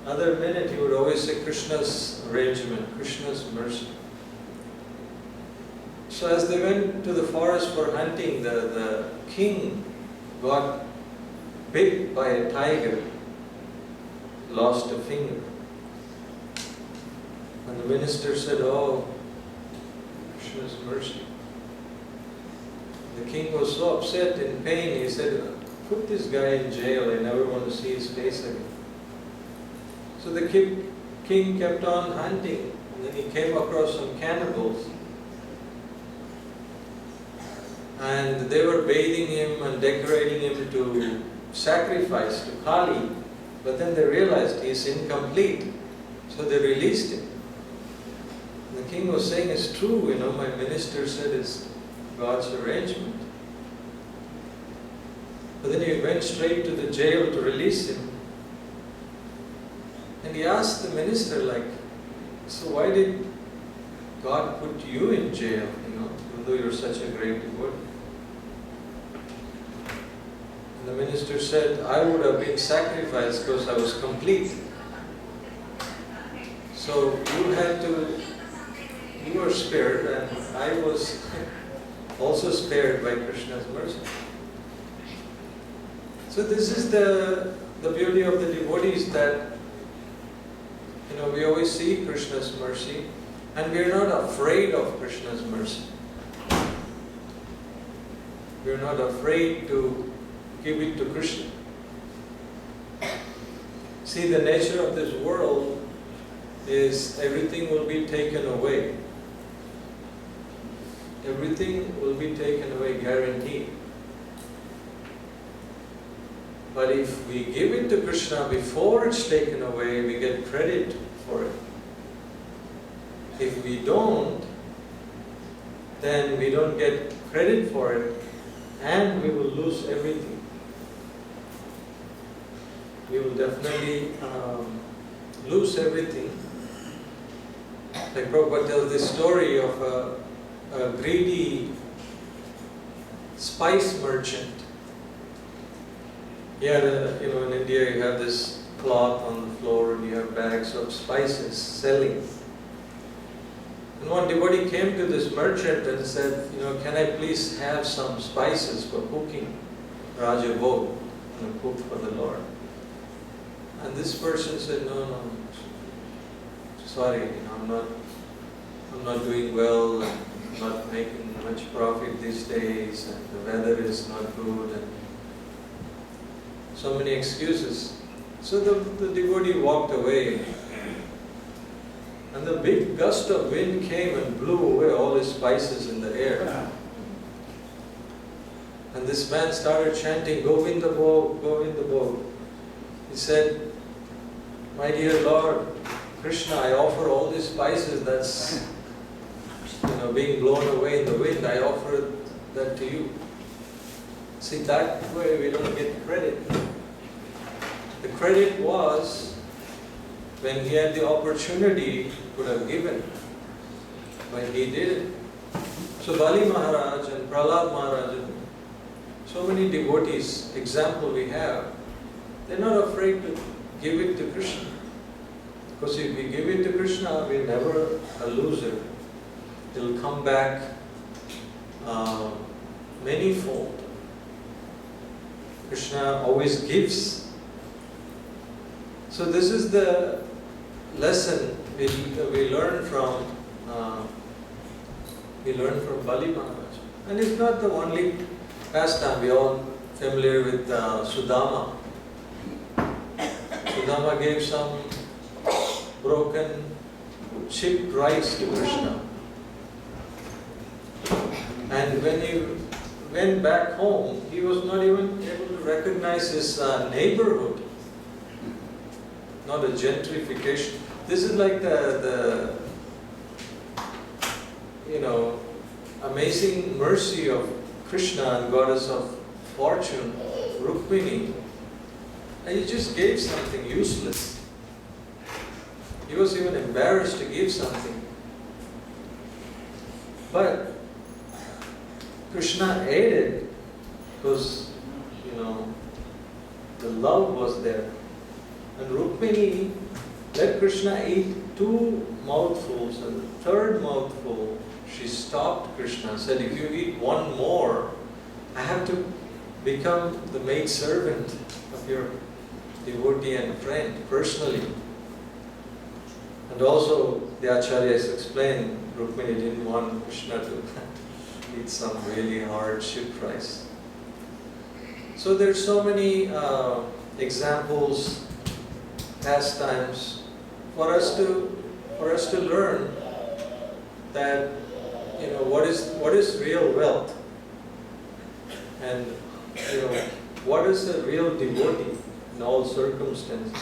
other minute he would always say Krishna's arrangement, Krishna's mercy. So as they went to the forest for hunting, the king got bit by a tiger, lost a finger. And the minister said, oh, Krishna's mercy. The king was so upset, in pain, he said, put this guy in jail, I never want to see his face again. So the king kept on hunting, and then he came across some cannibals. And they were bathing him and decorating him to sacrifice to Kali. But then they realized he is incomplete. So they released him. And the king was saying, it's true, my minister said it's God's arrangement. But then he went straight to the jail to release him. And he asked the minister, so why did God put you in jail, even though you're such a great devotee? And the minister said, I would have been sacrificed because I was complete. So you were spared, and I was also spared by Krishna's mercy. So this is the beauty of the devotees, that we always see Krishna's mercy and we are not afraid of Krishna's mercy. We are not afraid to give it to Krishna. See, the nature of this world is everything will be taken away. Everything will be taken away, guaranteed. But if we give it to Krishna before it's taken away, we get credit for it. If we don't, then we don't get credit for it, and we will lose everything. we will definitely lose everything. Like Prabhupada tells this story of a greedy spice merchant. He had in India you have this cloth on the floor and you have bags of spices selling. And one devotee came to this merchant and said, can I please have some spices for cooking Raja Bhog, cook for the Lord. And this person said, no, sorry, I'm not doing well, I'm not making much profit these days, and the weather is not good, and so many excuses. So the devotee walked away, and the big gust of wind came and blew away all his spices in the air. And this man started chanting, Govinda Bhog, Govinda Bhog. He said, my dear Lord, Krishna, I offer all these spices that's being blown away in the wind, I offer that to you. See, that way we don't get credit. The credit was when he had the opportunity, he could have given, but he did it. So Bali Maharaj and Prahlad Maharaj and so many devotees, example we have, they're not afraid to give it to Krishna. Because if we give it to Krishna, we're never a loser. It'll come back manyfold. Krishna always gives. So this is the lesson we learn from Bali Maharaj. And it's not the only pastime. We're all familiar with Sudama. Sudama gave some broken, chipped rice to Krishna. And when he went back home, he was not even able to recognize his neighborhood. Not a gentrification. This is like the amazing mercy of Krishna and goddess of fortune, Rukmini. And he just gave something useless. He was even embarrassed to give something. But Krishna ate it because, the love was there. And Rukmini let Krishna eat 2 mouthfuls, and the 3rd mouthful, she stopped Krishna and said, if you eat 1 more, I have to become the maid servant of your devotee and friend personally. And also, the Acharyas explained, Rukmini didn't want Krishna to eat some really hard chip rice. So there's so many examples, pastimes for us to learn that what is real wealth, and what is a real devotee in all circumstances.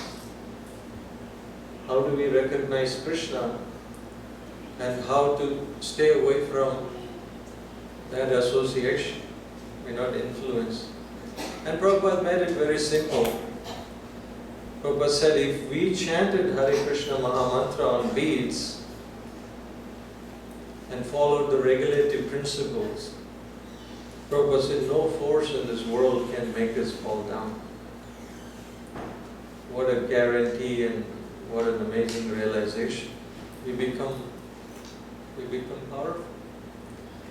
How do we recognize Krishna, and how to stay away from that association, we're not influenced. And Prabhupada made it very simple. Prabhupada said if we chanted Hare Krishna Mahamantra on beads and followed the regulative principles, Prabhupada said no force in this world can make us fall down. What a guarantee and what an amazing realization. We become powerful.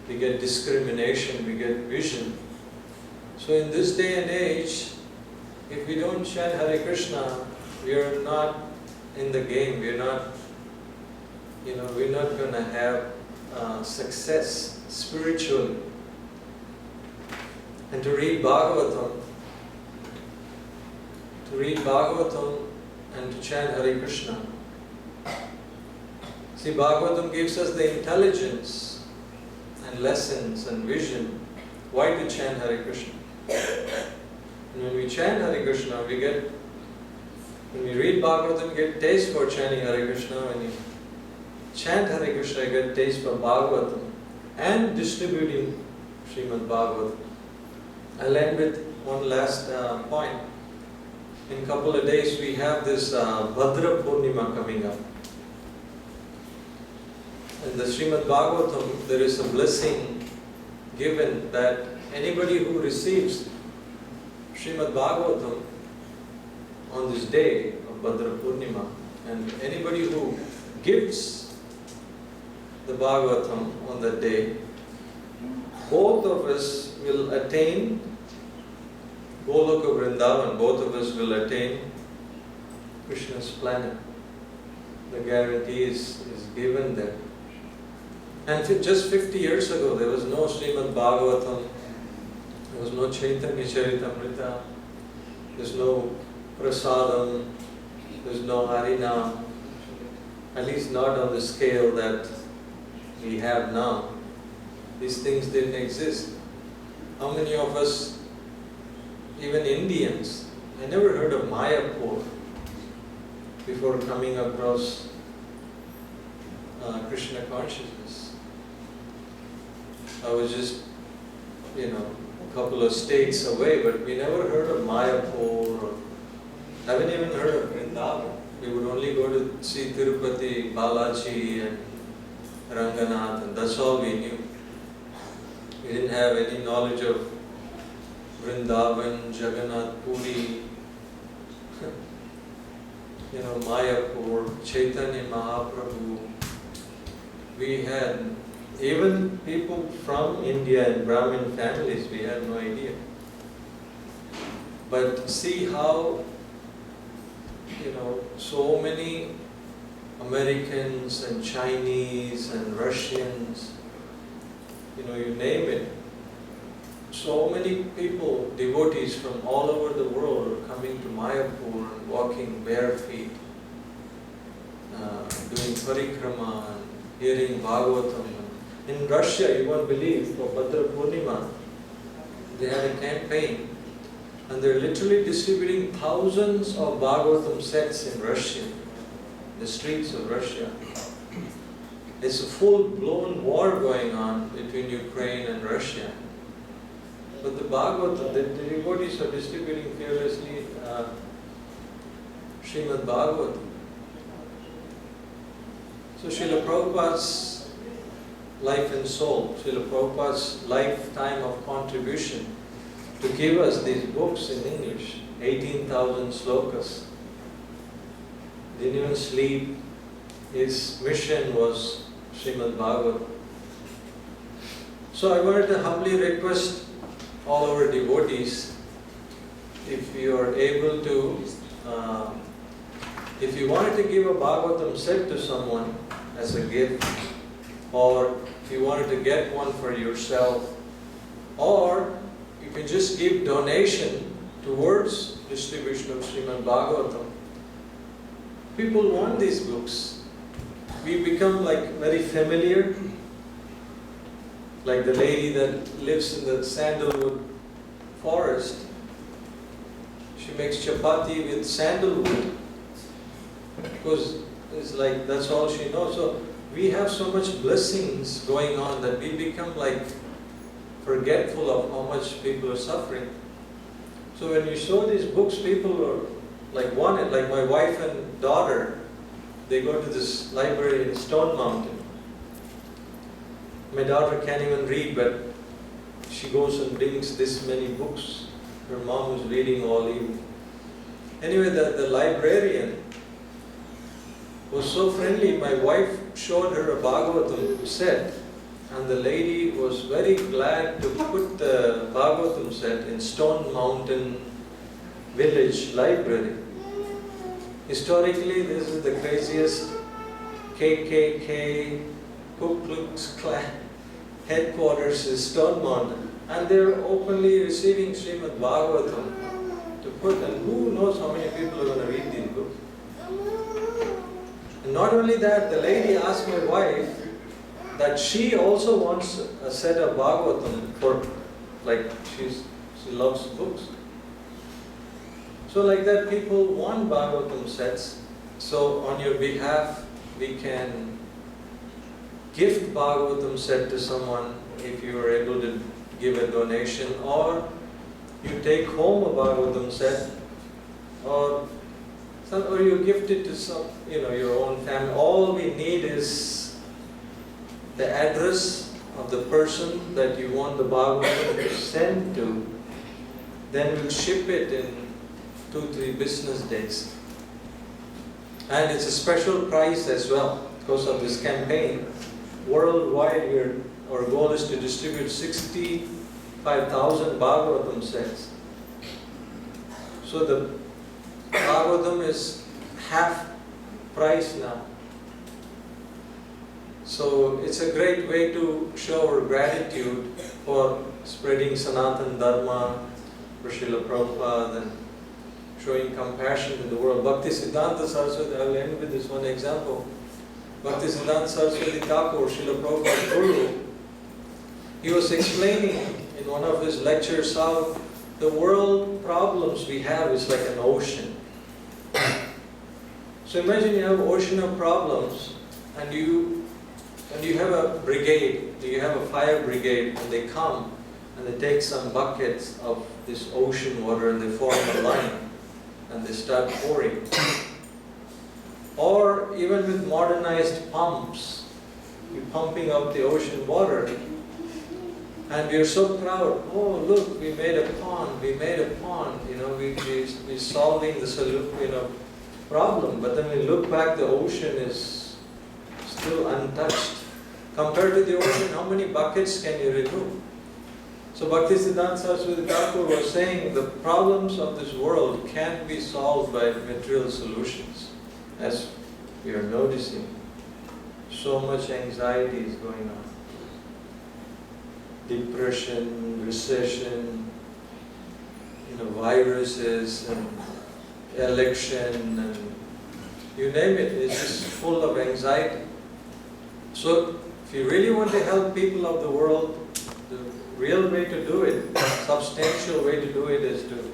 We get discrimination, we get vision. So in this day and age, if we don't chant Hare Krishna, we are not in the game. We're not going to have success spiritually. And to read Bhagavatam and to chant Hare Krishna. See, Bhagavatam gives us the intelligence and lessons and vision why to chant Hare Krishna. And when we chant Hare Krishna, when we read Bhagavatam, we get taste for chanting Hare Krishna. When you chant Hare Krishna, you get taste for Bhagavatam and distributing Srimad Bhagavatam. I'll end with one last point. in a couple of days we have this Bhadra Purnima coming up. In the Srimad Bhagavatam, there is a blessing given that anybody who receives Srimad Bhagavatam on this day of Bhadra Purnima, and anybody who gives the Bhagavatam on that day, both of us will attain Goloka Vrindavan, both of us will attain Krishna's planet. The guarantee is given there. And just 50 years ago, there was no Srimad Bhagavatam, there was no Chaitanya Charitamrita, there's no Prasadam, there's no Harinam, at least not on the scale that we have now. These things didn't exist. How many of us, even Indians, I never heard of Mayapur before coming across Krishna consciousness. I was just, a couple of states away, but we never heard of Mayapur, or haven't even heard of Vrindavan. We would only go to see Tirupati, Balaji and Ranganath, and that's all we knew. We didn't have any knowledge of Vrindavan, Jagannath Puri, Mayapur, Chaitanya Mahaprabhu. We had, even people from India and Brahmin families, we had no idea. But see how, so many Americans and Chinese and Russians, you name it, so many people, devotees from all over the world are coming to Mayapur and walking bare feet, doing parikrama and hearing Bhagavatam. In Russia, you won't believe, for Bhadra Purnima, they had a campaign and they're literally distributing thousands of Bhagavatam sets in Russia, the streets of Russia. It's a full-blown war going on between Ukraine and Russia. But the Bhagavatam, the devotees are distributing fearlessly Srimad Bhagavatam. So Srila Prabhupada's life and soul, Srila Prabhupada's lifetime of contribution to give us these books in English, 18,000 slokas. Didn't even sleep. His mission was Srimad Bhagavatam. So I wanted to humbly request all our devotees, if you are able to, if you wanted to give a Bhagavatam set to someone as a gift, or if you wanted to get one for yourself, or you can just give donation towards distribution of Srimad Bhagavatam. People want these books. We become very familiar. Like the lady that lives in the sandalwood forest. She makes chapati with sandalwood because it's that's all she knows. So we have so much blessings going on that we become forgetful of how much people are suffering. So when you show these books, people are want it. Like my wife and daughter, they go to this library in Stone Mountain. My daughter can't even read, but she goes and brings this many books. Her mom is reading all evening. Anyway, the librarian was so friendly. My wife showed her a Bhagavatam set, and the lady was very glad to put the Bhagavatam set in Stone Mountain Village Library. Historically, this is the craziest KKK, Ku Klux Klan headquarters is Stone Mountain, and they're openly receiving Srimad Bhagavatam to put, and who knows how many people are going to read these books. And not only that, the lady asked my wife that she also wants a set of Bhagavatam for, she loves books. So like that, people want Bhagavatam sets. So on your behalf, we can gift Bhagavatam set to someone if you are able to give a donation, or you take home a Bhagavatam set or you gift it to some, your own family. All we need is the address of the person that you want the Bhagavatam to send to. Then we'll ship it in 2-3 business days. And it's a special price as well because of this campaign. Worldwide, our goal is to distribute 65,000 Bhagavatam sets. So the Bhagavatam is half price now. So it's a great way to show our gratitude for spreading Sanatana Dharma, for Srila Prabhupada, and showing compassion to the world. Bhaktisiddhanta Saraswati, I will end with this one example. Bhaktisiddhanta Saraswati Thakur, Srila Prabhupada's guru, he was explaining in one of his lectures how the world problems we have is like an ocean. So imagine you have an ocean of problems and you have a brigade, you have a fire brigade, and they come and they take some buckets of this ocean water and they form a line and they start pouring. Or even with modernized pumps, you're pumping out the ocean water and we are so proud. Oh, look, we made a pond, we're solving the problem. But then we look back, the ocean is still untouched. Compared to the ocean, how many buckets can you remove? So Bhaktisiddhanta Saraswati Thakur was saying the problems of this world can't be solved by material solutions. As we are noticing, so much anxiety is going on. Depression, recession, viruses, and election, and you name it, it's just full of anxiety. So if you really want to help people of the world, the real way to do it, substantial way to do it, is to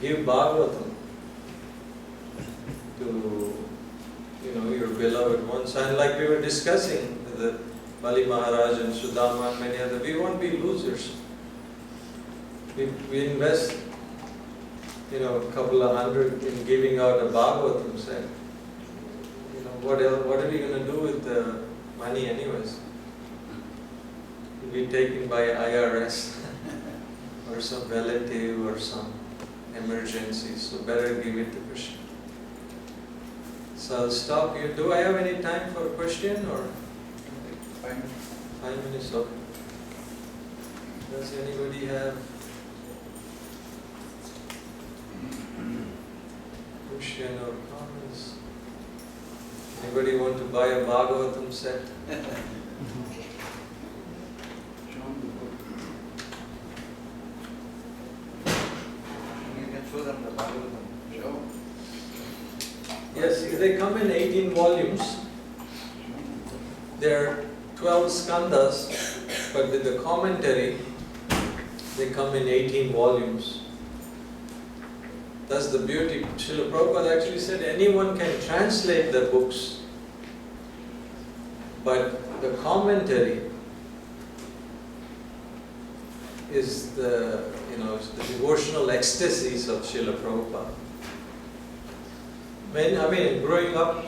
give Bhagavatam to your beloved ones. And like we were discussing with the Bali Maharaj and Sudama and many others, we won't be losers. We invest a couple of hundred in giving out a Bhagavatam set. What are we going to do with the money anyways? It will be taken by IRS or some relative or some emergency, so better give it to Krishna. So I'll stop here. Do I have any time for a question or? 5 minutes, okay. Does anybody have question or comments? Anybody want to buy a Bhagavatam set?
You can show them the Bhagavatam. Show.
Yes, they come in 18 volumes. There are 12 skandhas, but with the commentary, they come in 18 volumes. That's the beauty. Srila Prabhupada actually said anyone can translate the books, but the commentary is the devotional ecstasies of Srila Prabhupada. Growing up,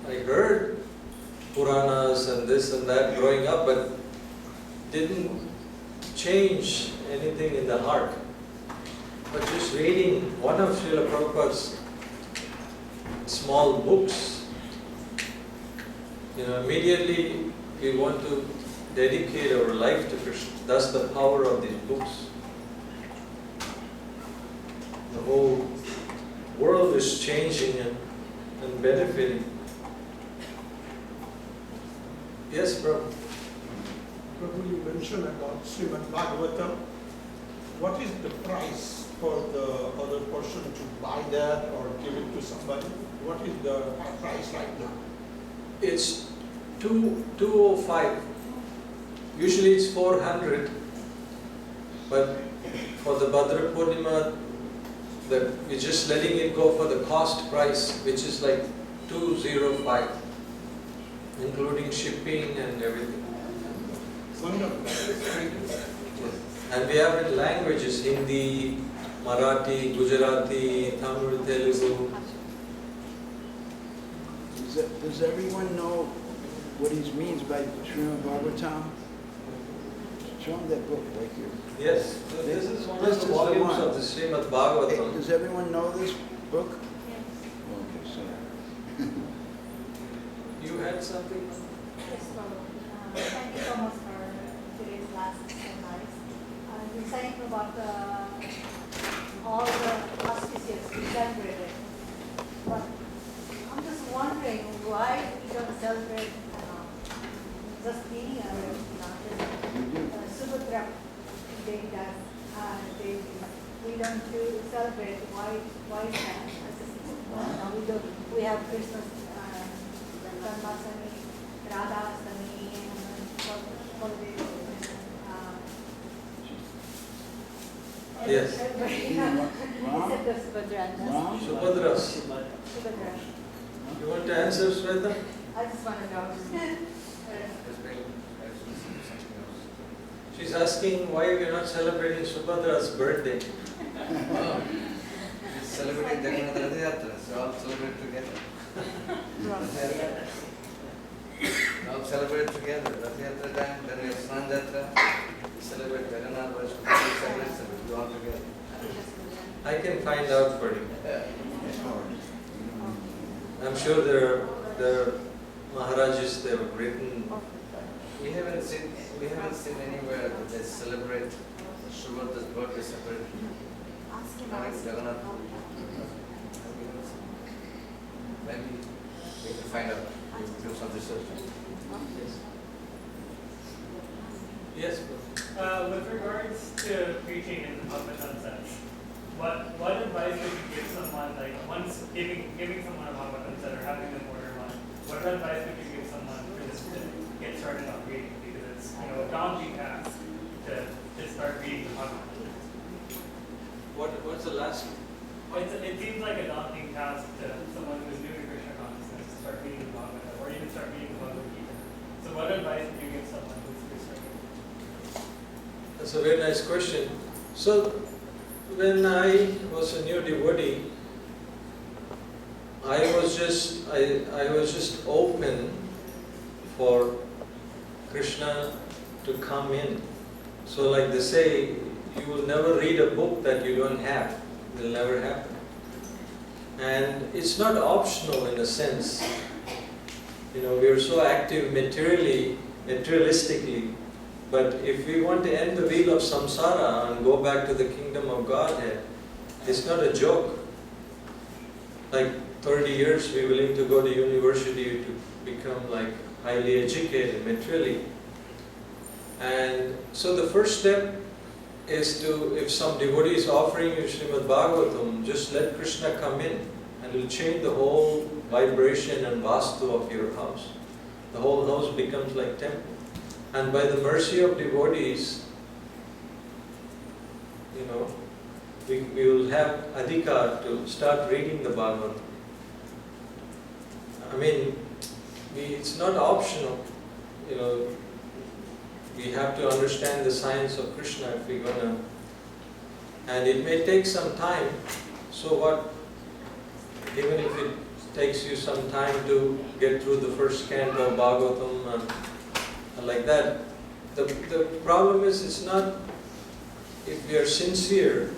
I heard Puranas and this and that growing up, but didn't change anything in the heart. But just reading one of Srila Prabhupada's small books, immediately we want to dedicate our life to Krishna. That's the power of these books. The whole world is changing and benefiting. Yes, Prabhu.
Prabhu, you mentioned about Srimad Bhagavatam. What is the price for the other person to buy that or give it to somebody? What is the price right now?
It's 205. Usually it's 400, but for the Bhadra Purnima, we're just letting it go for the cost price, which is like 205, including shipping and everything.
Wonderful.
And we have in languages, Hindi, Marathi, Gujarati, Tamil, Telugu.
Does everyone know what he means by Srimad Bhagavatam? Show him that book right here.
Yes, so this is one
This
of the
is the
volumes
one.
of the Srimad Bhagavatam.
Does everyone know this book? Okay, so
You had something?
Yes, so, thank you so much for today's class. It's so nice. We're saying about all the auspicious we celebrated. But I'm just wondering why we don't celebrate just being Subhadra Day does. We don't celebrate. Why is that? We have Christmas, Janmashtami, Radhastami, and holidays.
Yes.
Except the Subhadra.
Ram?
Subhadras.
Subhadra.
You want to answer, Shweta?
I just want to know.
She's asking why we're not celebrating Subhadra's birthday.
Oh, it's celebrating Jagannath Rath Yatra, so all celebrate together. All celebrate together. Rath Yatra time, then we have Snan Yatra. We celebrate Jagannath, we celebrate all together.
I can find out for you. I'm sure there are Maharajas, they have written.
We haven't seen anywhere that they celebrate Subhadra's birthday separately. Like Jagannath. Maybe we can find out. Do some research.
Yes.
With regards to preaching in Bhagavatam sense, what advice would you give someone, like once giving someone a Bhagavatam set or having them order one, what advice would you give someone for this to get started on reading? Because it's a daunting task to start reading the Bhagavatam.
What's the last?
It seems like a daunting task to someone who's new to Krishna consciousness to start reading the Bhagavatam or even start reading the Bhagavad Gita. So what advice would you give someone who's starting?
That's a very nice question. So, when I was a new devotee, I was just open for Krishna to come in. So, like they say, you will never read a book that you don't have. It will never happen. And it's not optional in a sense. We are so active materialistically. But if we want to end the wheel of samsara and go back to the kingdom of Godhead, it's not a joke. Like 30 years we're willing to go to university to become like highly educated materially. And so the first step is to, if some devotee is offering you Srimad Bhagavatam, just let Krishna come in and it will change the whole vibration and vastu of your house. The whole house becomes like temple. And by the mercy of devotees, we will have adhikar to start reading the Bhagavatam. I mean, it's not optional. We have to understand the science of Krishna if we're gonna. And it may take some time. So what? Even if it takes you some time to get through the first canto of Bhagavatam and like that. The problem is, it's not, if we are sincere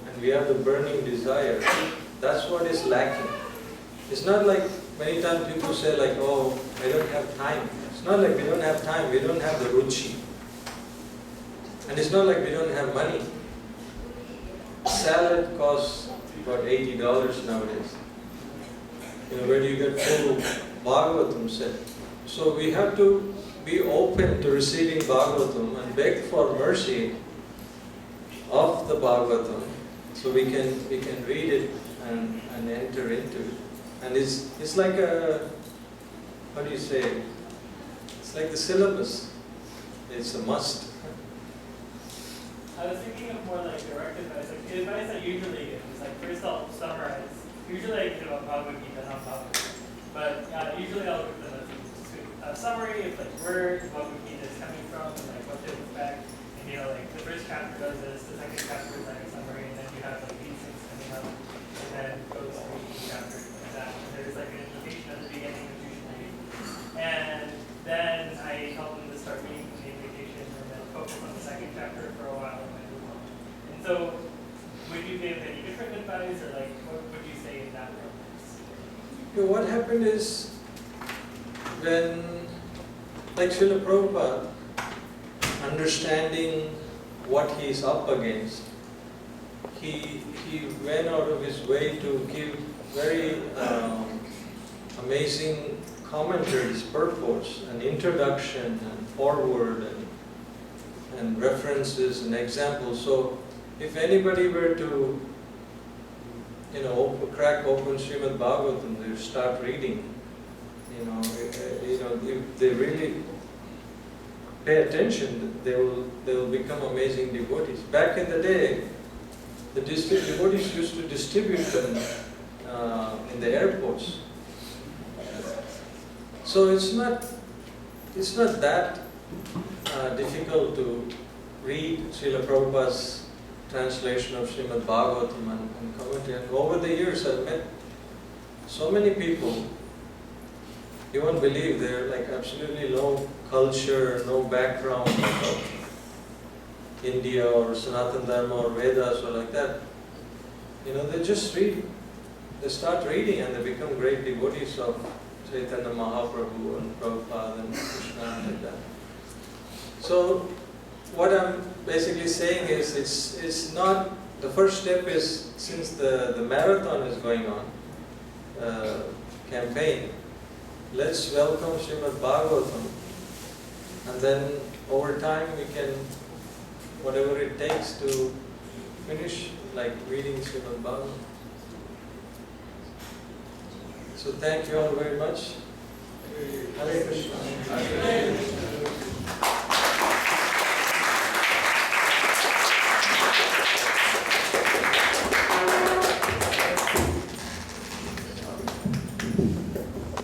and we have the burning desire, that's what is lacking. It's not like many times people say like, oh, I don't have time. It's not like we don't have time, we don't have the ruchi. And it's not like we don't have money. Salad costs about $80 nowadays. Where do you get full Bhagavatam set? So we have to be open to receiving Bhagavatam and beg for mercy of the Bhagavatam, so we can read it and enter into it. And it's like a, how do you say? It's like the syllabus. It's a must.
I was thinking of more like direct advice. Like the advice I usually give is like, first I'll summarize. Usually I give a Bhagavad Gita, not Bhagavad. But usually I'll give them a summary of like where the Bhagavad Gita is coming from and like what to expect. And like the first chapter does this, the second chapter is like a summary, and then you have
what happened is, when, like Srila Prabhupada, understanding what he is up against, he went out of his way to give very amazing commentaries, purports, and introduction, and foreword, and references and examples. So, if anybody were to, crack open Srimad Bhagavatam, they start reading. If they really pay attention, they will become amazing devotees. Back in the day, the devotees used to distribute them in the airports. So it's not that difficult to read Srila Prabhupada's translation of Srimad Bhagavatam and commentary. And over the years, I've met so many people. You won't believe, they're like absolutely no culture, no background of India or Sanatana Dharma or Vedas or like that. They just read. They start reading and they become great devotees of Chaitanya Mahaprabhu and Prabhupada and Krishna and like that. So, what I'm basically saying is, it's not, the first step is, since the marathon is going on, campaign, let's welcome Srimad Bhagavatam, and then over time we can, whatever it takes to finish, like reading Srimad Bhagavatam. So thank you all very much. Hare Krishna. Hare Krishna.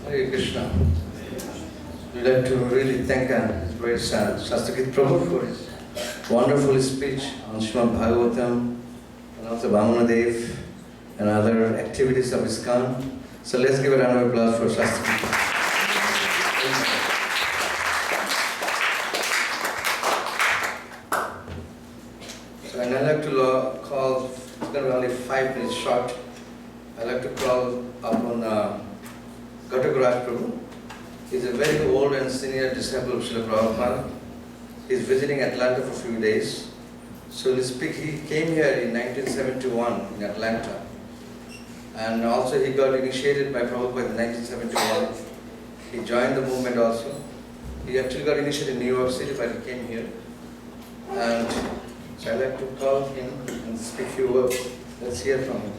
Hare Krishna. We'd like to really thank very Shastra Prabhu for his wonderful speech on Srimad Bhagavatam and also Vamanadevas and other activities of Iskcon. So let's give a round of applause for Shastra. So I'd like to call, it's going to be only 5 minutes short. I'd like to call upon Gatagaraj Prabhu. He's a very old and senior disciple of Srila Prabhupada. He's visiting Atlanta for a few days. So he came here in 1971 in Atlanta. And also he got initiated by Prabhupada in 1971. He joined the movement also. He actually got initiated in New York City, but he came here. And so I'd like to call him and speak a few words. Let's hear from him.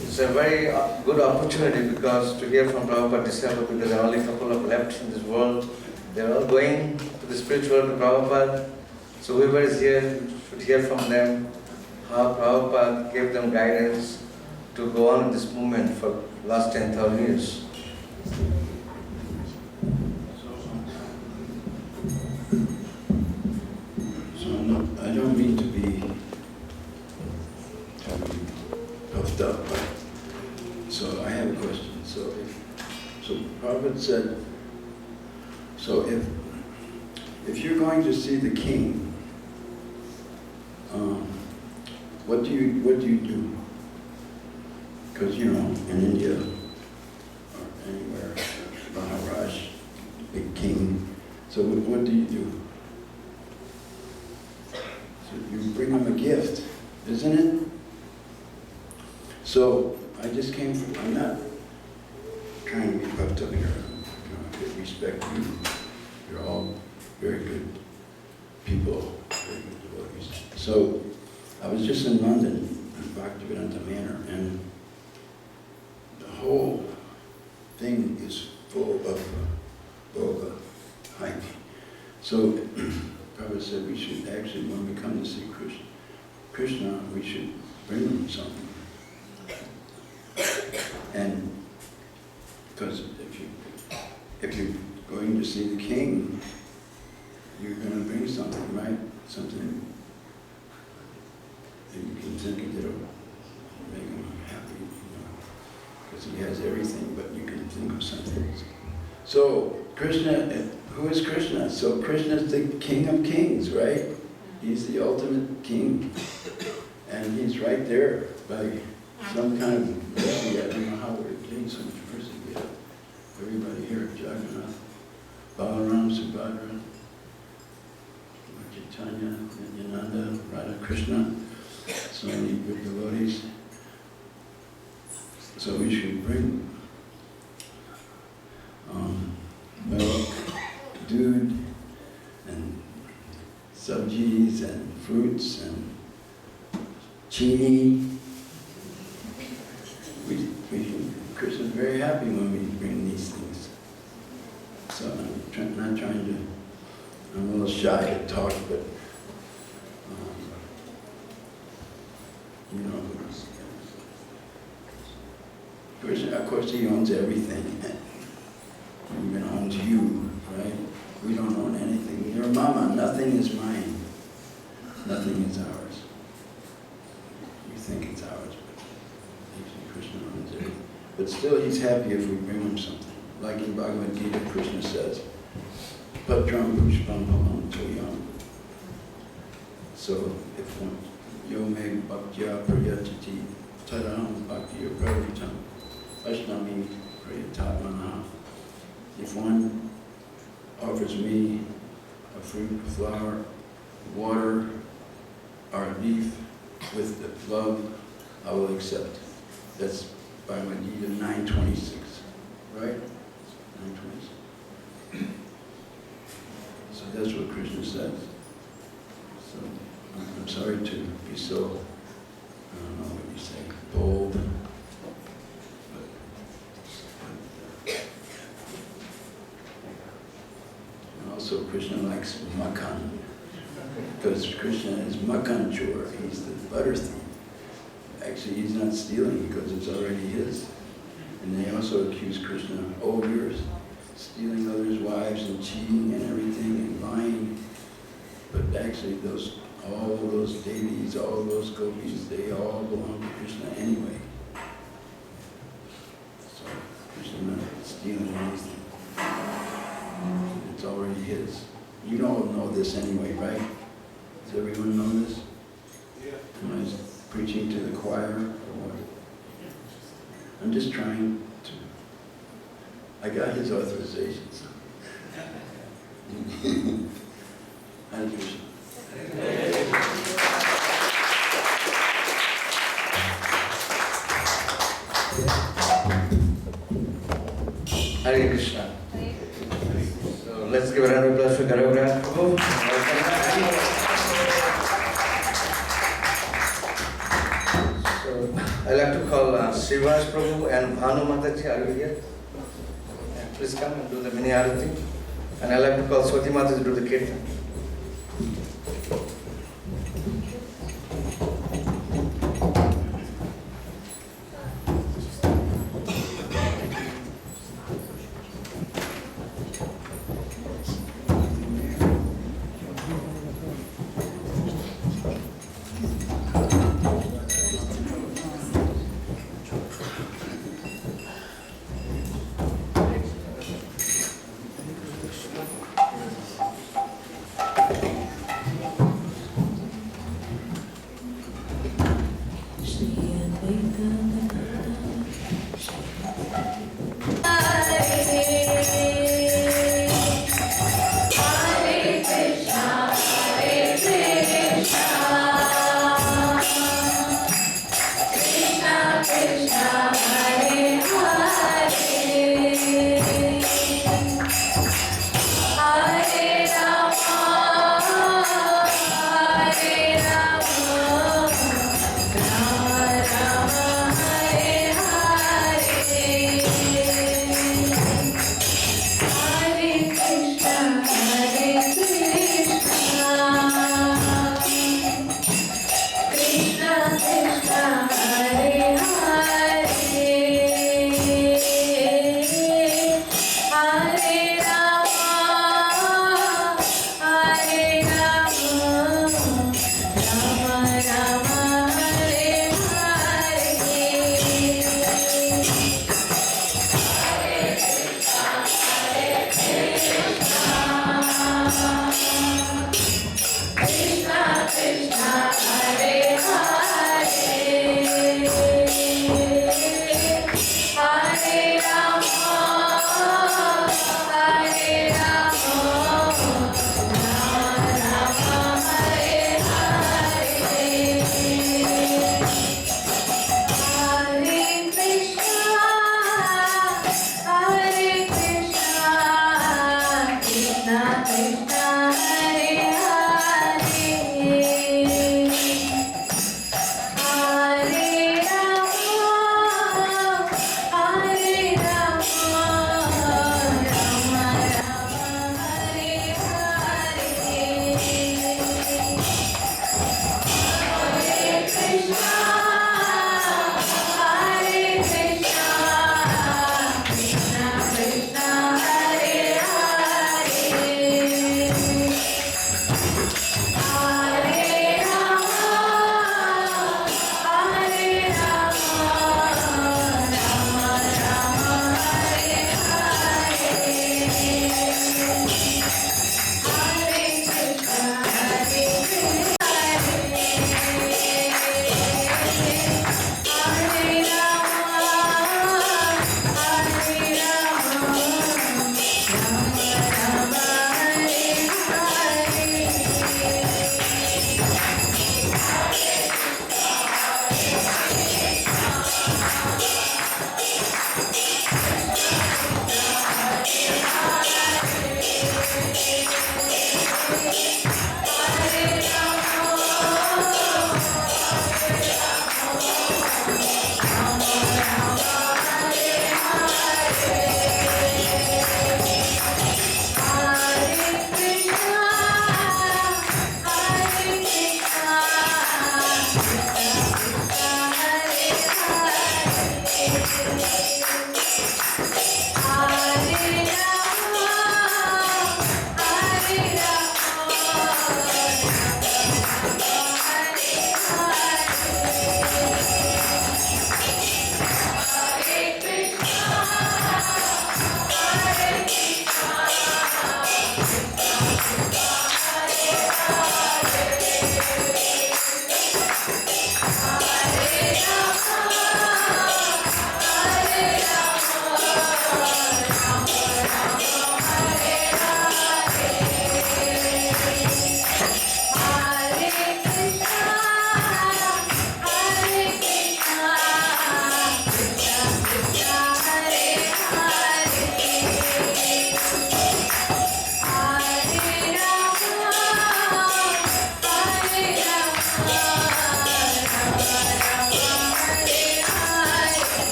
It's a very good opportunity because to hear from Prabhupada disciples, because there are only a couple of left in this world. They're all going to the spiritual world of Prabhupada. So whoever is here should hear from them how Prabhupada gave them guidance to go on in this movement for the last 10,000 years.
I don't mean to be puffed up, but so I have a question. So Prabhupada said, so if you're going to see the king, what do you do? Because in India or anywhere, Maharaj, big king. So what do you do? So you bring him a gift, isn't it? So I just came from, I'm not trying to be puffed up here. I respect you. You're all very good people, very good devotees. So I was just in London, in Bhaktivedanta Manor, and the whole thing is full of boga, hike. So Prabhupada said we should actually, when we come to see Krishna, we should bring him something. And because if you're going to see the king, you're going to bring something, right? Something that you can think of that'll make him happy. because he has everything, but you can think of something. So Krishna, who is Krishna? So Krishna is the King of Kings, right? He's the ultimate king, and he's right there by some kind of mercy. I don't know how we're getting so much mercy. We have everybody here, Jagannath, Balaram, Subhadra, Chaitanya, Nityananda, Radha Krishna, so many good devotees. So we should bring milk, dude, and sabjis, and fruits, and chini. Krishna's very happy when we bring these things. So I'm not trying to, I'm a little shy to talk, but you know, Krishna, of course, he owns everything. He even owns you, right? We don't own anything. Your mama, nothing is mine. Nothing is ours. We think it's ours, but actually Krishna owns everything. But still, he's happy if we bring him something. Like in Bhagavad Gita, Krishna says, Patram pushpam pamam toyam. So if one, yome bhaktya prayachati tadam bhaktiya pravritam ashnami prayatatmana. If one offers me a fruit, a flower, water, or a leaf with the love, I will accept. That's Bhagavad Gita 9:26, right? 9:26. So that's what Krishna says. So I'm sorry to be so, I don't know what you say, bold. And also Krishna likes makan, because Krishna is makan chor, he's the butter thief. Actually, he's not stealing because it's already his. And they also accuse Krishna, oh, you're stealing others' wives and cheating and everything and lying. But actually, all those devis, all those gopis, they all belong to Krishna anyway. So Krishna not stealing anything. It's already his. You don't know this anyway, right? Does everyone know this?
Yeah.
Am I preaching to the choir or what? I'm just trying to. I got his authorization. So. Hare Krishna.
Hare Krishna. So let's give a round of applause for Garavana Prabhu. I'd like to call Srivas Prabhu and Bhanu Mataji. Are you here? Yeah, please come and do the mini arati. And I'd like to call Swati Mataji to do the kirtan.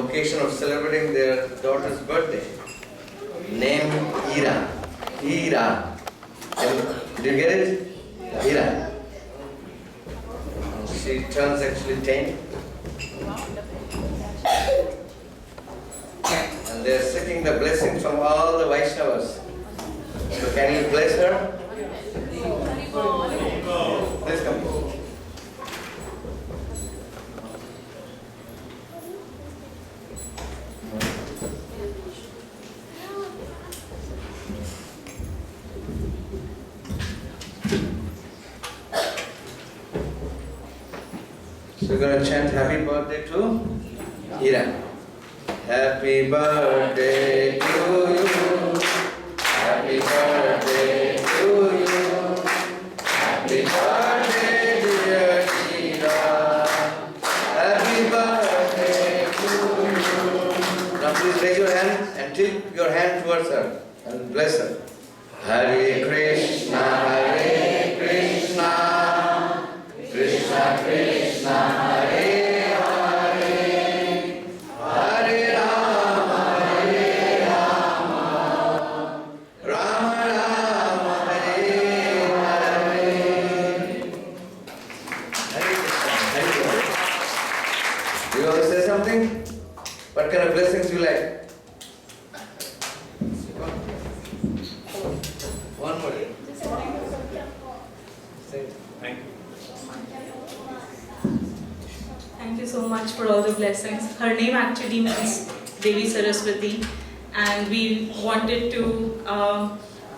occasion of celebrating their daughter's birthday, named Ira. Ira. Did you get it? Ira. She turns actually 10. And they're seeking the blessing from all the Vaishnavas. So can you bless her? Please come. So we're going to chant happy birthday to Ira. Happy birthday to you. Happy birthday to you. Happy birthday, dear Ira. Happy birthday to you. Now please raise your hand and tilt your hand towards her and bless her. Hare Krishna, Hare Krishna, Krishna Krishna, Hare Hare, Hare Rama, Rama Rama, Hare Hare. Hare Krishna, Hare Krishna. Do you want to say something? What kind of blessings you like? One more. Say it. Thank you.
Thank you so much for all the blessings. Her name actually means Devi Saraswati, and we wanted to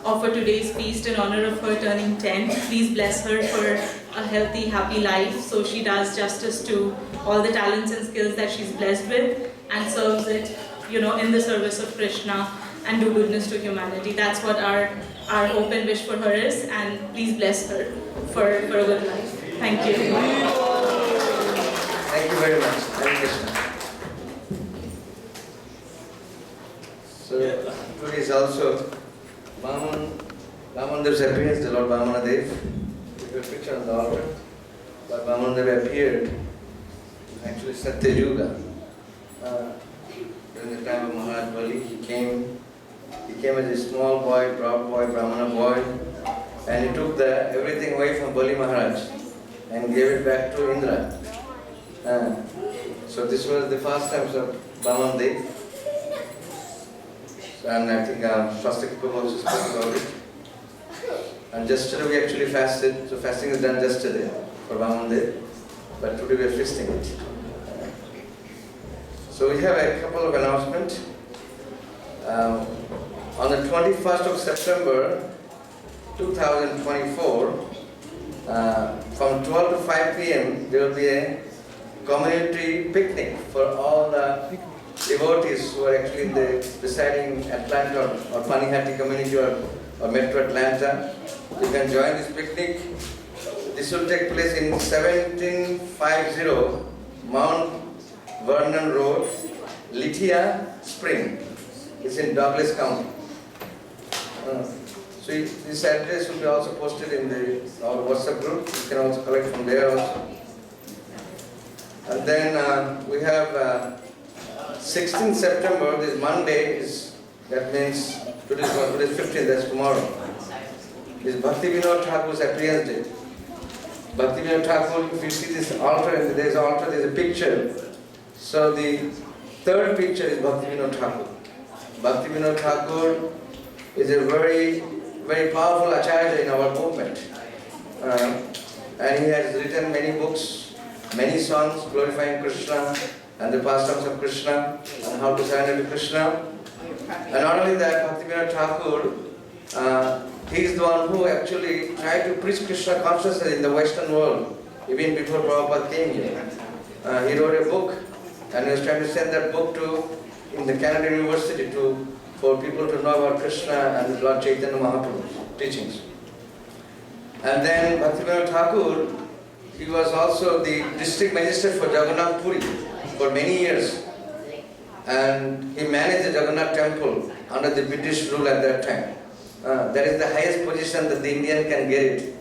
offer today's feast in honor of her turning 10. Please bless her for a healthy, happy life so she does justice to all the talents and skills that she's blessed with and serves it, in the service of Krishna and do goodness to humanity. That's what our hope and wish for her is, and please bless her for a good life. Thank you.
Thank you very much. Hare Krishna. So today is also Vamanadevas Appearance, the Lord Vamanadev. We have a picture on the altar. But Vamanadeva appeared in actually Satya Yuga. During the time of Maharaj Bali, he came as a small boy, drop boy, Brahmana boy, and he took everything away from Bali Maharaj and gave it back to Indra. So this was the first time of Vamanadeva. And I think Shastra also spoke about it. And yesterday we actually fasted, so fasting is done yesterday for Vamanadeva, but today we are feasting it. So we have a couple of announcements. On the 21st of September 2024, from 12 to 5 p.m. there will be a community picnic for all the devotees who are actually residing in Atlanta or Panihati community or Metro Atlanta. You can join this picnic. This will take place in 1750 Mount Vernon Road, Lithia Spring. It's in Douglas County. So this address will be also posted in our WhatsApp group. You can also collect from there also. And then we have 16th September, this Monday, that means today is 15th, that's tomorrow. Is Bhakti Vinod Thakur's appearance day. Bhakti Vinod Thakur, if you see this altar, and there's an altar, there's a picture. So the third picture is Bhakti Vinod Thakur. Bhakti Vinod Thakur is a very, very powerful acharya in our movement. And he has written many books, many songs glorifying Krishna and the pastimes of Krishna and how to surrender to Krishna. And not only that, Bhakti Vinod Thakur, he is the one who actually tried to preach Krishna consciousness in the Western world, even before Prabhupada came here. He wrote a book, and he was trying to send that book in the Canada University for people to know about Krishna and Lord Chaitanya Mahaprabhu's teachings. And then Bhakti Vinod Thakur, he was also the district magistrate for Jagannath Puri for many years. And he managed the Jagannath temple under the British rule at that time. That is the highest position that the Indian can get it.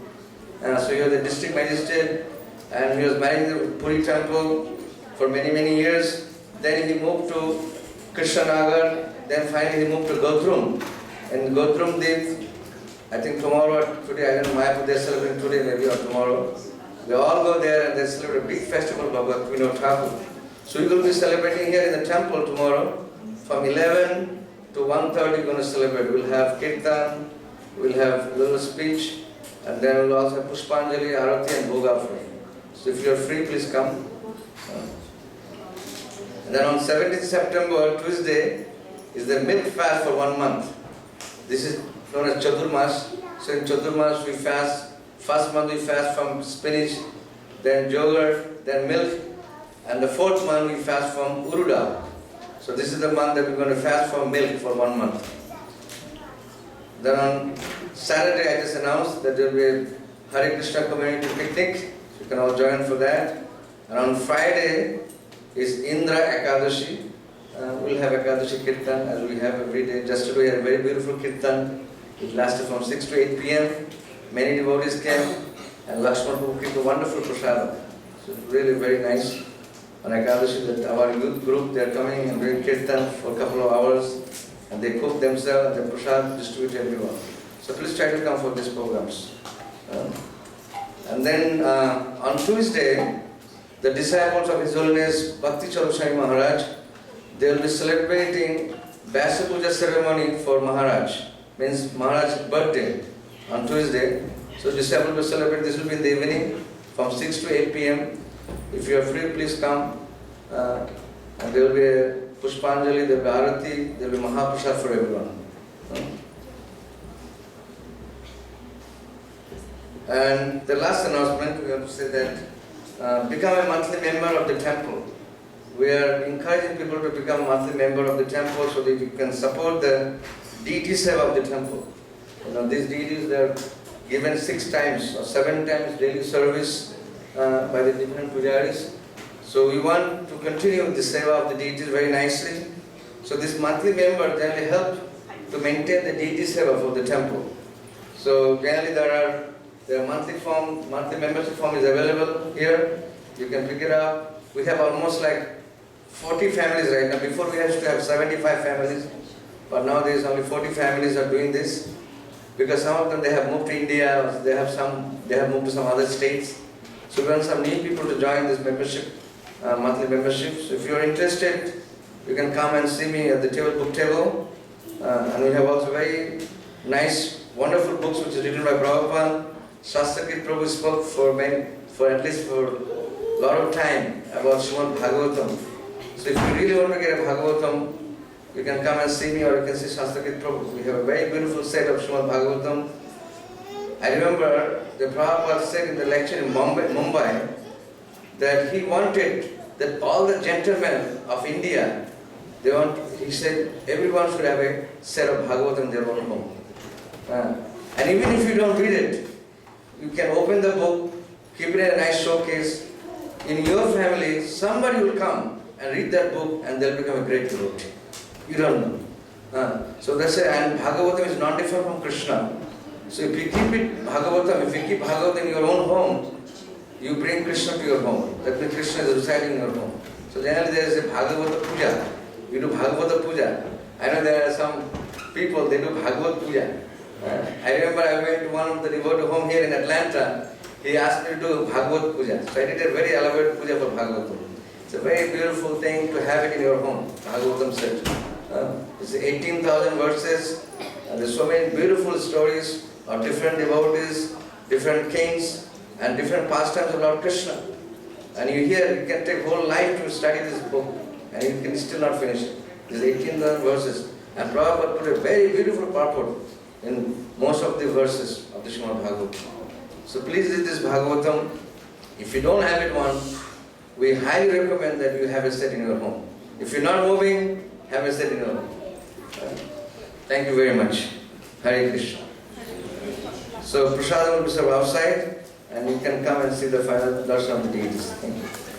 So he was the district magistrate and he was managing the Puri temple for many, many years. then he moved to Krishnanagar, then finally he moved to Gotrum. And Gotrum Deep, I think tomorrow or today, I don't know, Mayapur, they're celebrating today maybe or tomorrow. They all go there and they celebrate a big festival of Bhagavad Vinod Thakur. So we will be celebrating here in the temple tomorrow. From 11 to 1:30 we're going to celebrate. We'll have kirtan, we'll have a little speech, and then we'll also have Pushpanjali, Arati and Bhoga free. So if you're free, please come. And then on 17th September, Tuesday, is the milk fast for 1 month. This is known as Chaturmas. So in Chaturmas we fast, first month we fast from spinach, then yogurt, then milk, and the 4th month we fast from uruda. So this is the month that we're going to fast from milk for 1 month. Then on Saturday I just announced that there will be a Hare Krishna community picnic. You can all join for that. And on Friday is Indra Ekadashi. We'll have Ekadashi Kirtan as we have every day. Just today we had a very beautiful Kirtan. It lasted from 6 to 8 p.m. Many devotees came and Lakshman Prabhu gave a wonderful prasadam. So it's really very nice. On Ekadashi, that our youth group, they are coming and doing Kirtan for a couple of hours and they cook themselves and the prasad distribute to everyone. So please try to come for these programs. And then on Tuesday, the disciples of His Holiness Bhakti Charusai Maharaj, they will be celebrating Vyasa Puja ceremony for Maharaj, means Maharaj's birthday on Tuesday. So disciples will celebrate, this will be in the evening from 6 to 8 p.m. If you are free, please come. And there will be a Pushpanjali, there will be Arati, there will be Mahaprasad for everyone. And the last announcement, we have to say that become a monthly member of the temple. We are encouraging people to become a monthly member of the temple so that you can support the deity seva of the temple. You know, these deities, they are given 6 times or 7 times daily service by the different pujaris. So we want to continue the seva of the deities very nicely. So this monthly member generally help to maintain the deity seva for the temple. So generally there are monthly membership form is available here. You can pick it up. We have almost like 40 families right now. Before we used to have 75 families, but now there is only 40 families are doing this because some of them they have moved to India, or they have moved to some other states. So we want some new people to join this membership, monthly membership. So if you are interested, you can come and see me at the book table. And we have also very nice, wonderful books which is written by Prabhupada. Shastra Prabhu spoke for at least for a lot of time about Srimad Bhagavatam. So if you really want to get a Bhagavatam, you can come and see me or you can see Shastra Prabhu. We have a very beautiful set of Srimad Bhagavatam. I remember the Prabhupada said in the lecture in Mumbai that he wanted that all the gentlemen of India, he said everyone should have a set of Bhagavatam in their own home. And even if you don't read it, you can open the book, keep it in a nice showcase. In your family, somebody will come and read that book and they'll become a great devotee. You don't know. So that's it. And Bhagavatam is not different from Krishna. So if you keep it Bhagavatam, if you keep Bhagavatam in your own home, you bring Krishna to your home. That means Krishna is residing in your home. So generally there is a Bhagavata Puja. We do Bhagavata Puja. I know there are some people, they do Bhagavad Puja. I remember I went to one of the devotee home here in Atlanta. He asked me to do Bhagavad Puja. So I did a very elaborate puja for Bhagavatam. It's a very beautiful thing to have it in your home. Bhagavatam said. It's 18,000 verses. And there's so many beautiful stories of different devotees, different kings, and different pastimes of Lord Krishna. And you can take whole life to study this book, and you can still not finish it. There's 18,000 verses. And Prabhupada put a very beautiful purport in most of the verses of the Srimad Bhagavatam. So please read this Bhagavatam. If you don't have it one, we highly recommend that you have a set in your home. If you're not moving, have a set in your home. Thank you very much. Hare Krishna. So prasadam will be served outside and you can come and see the final darshan of the deities. Thank you.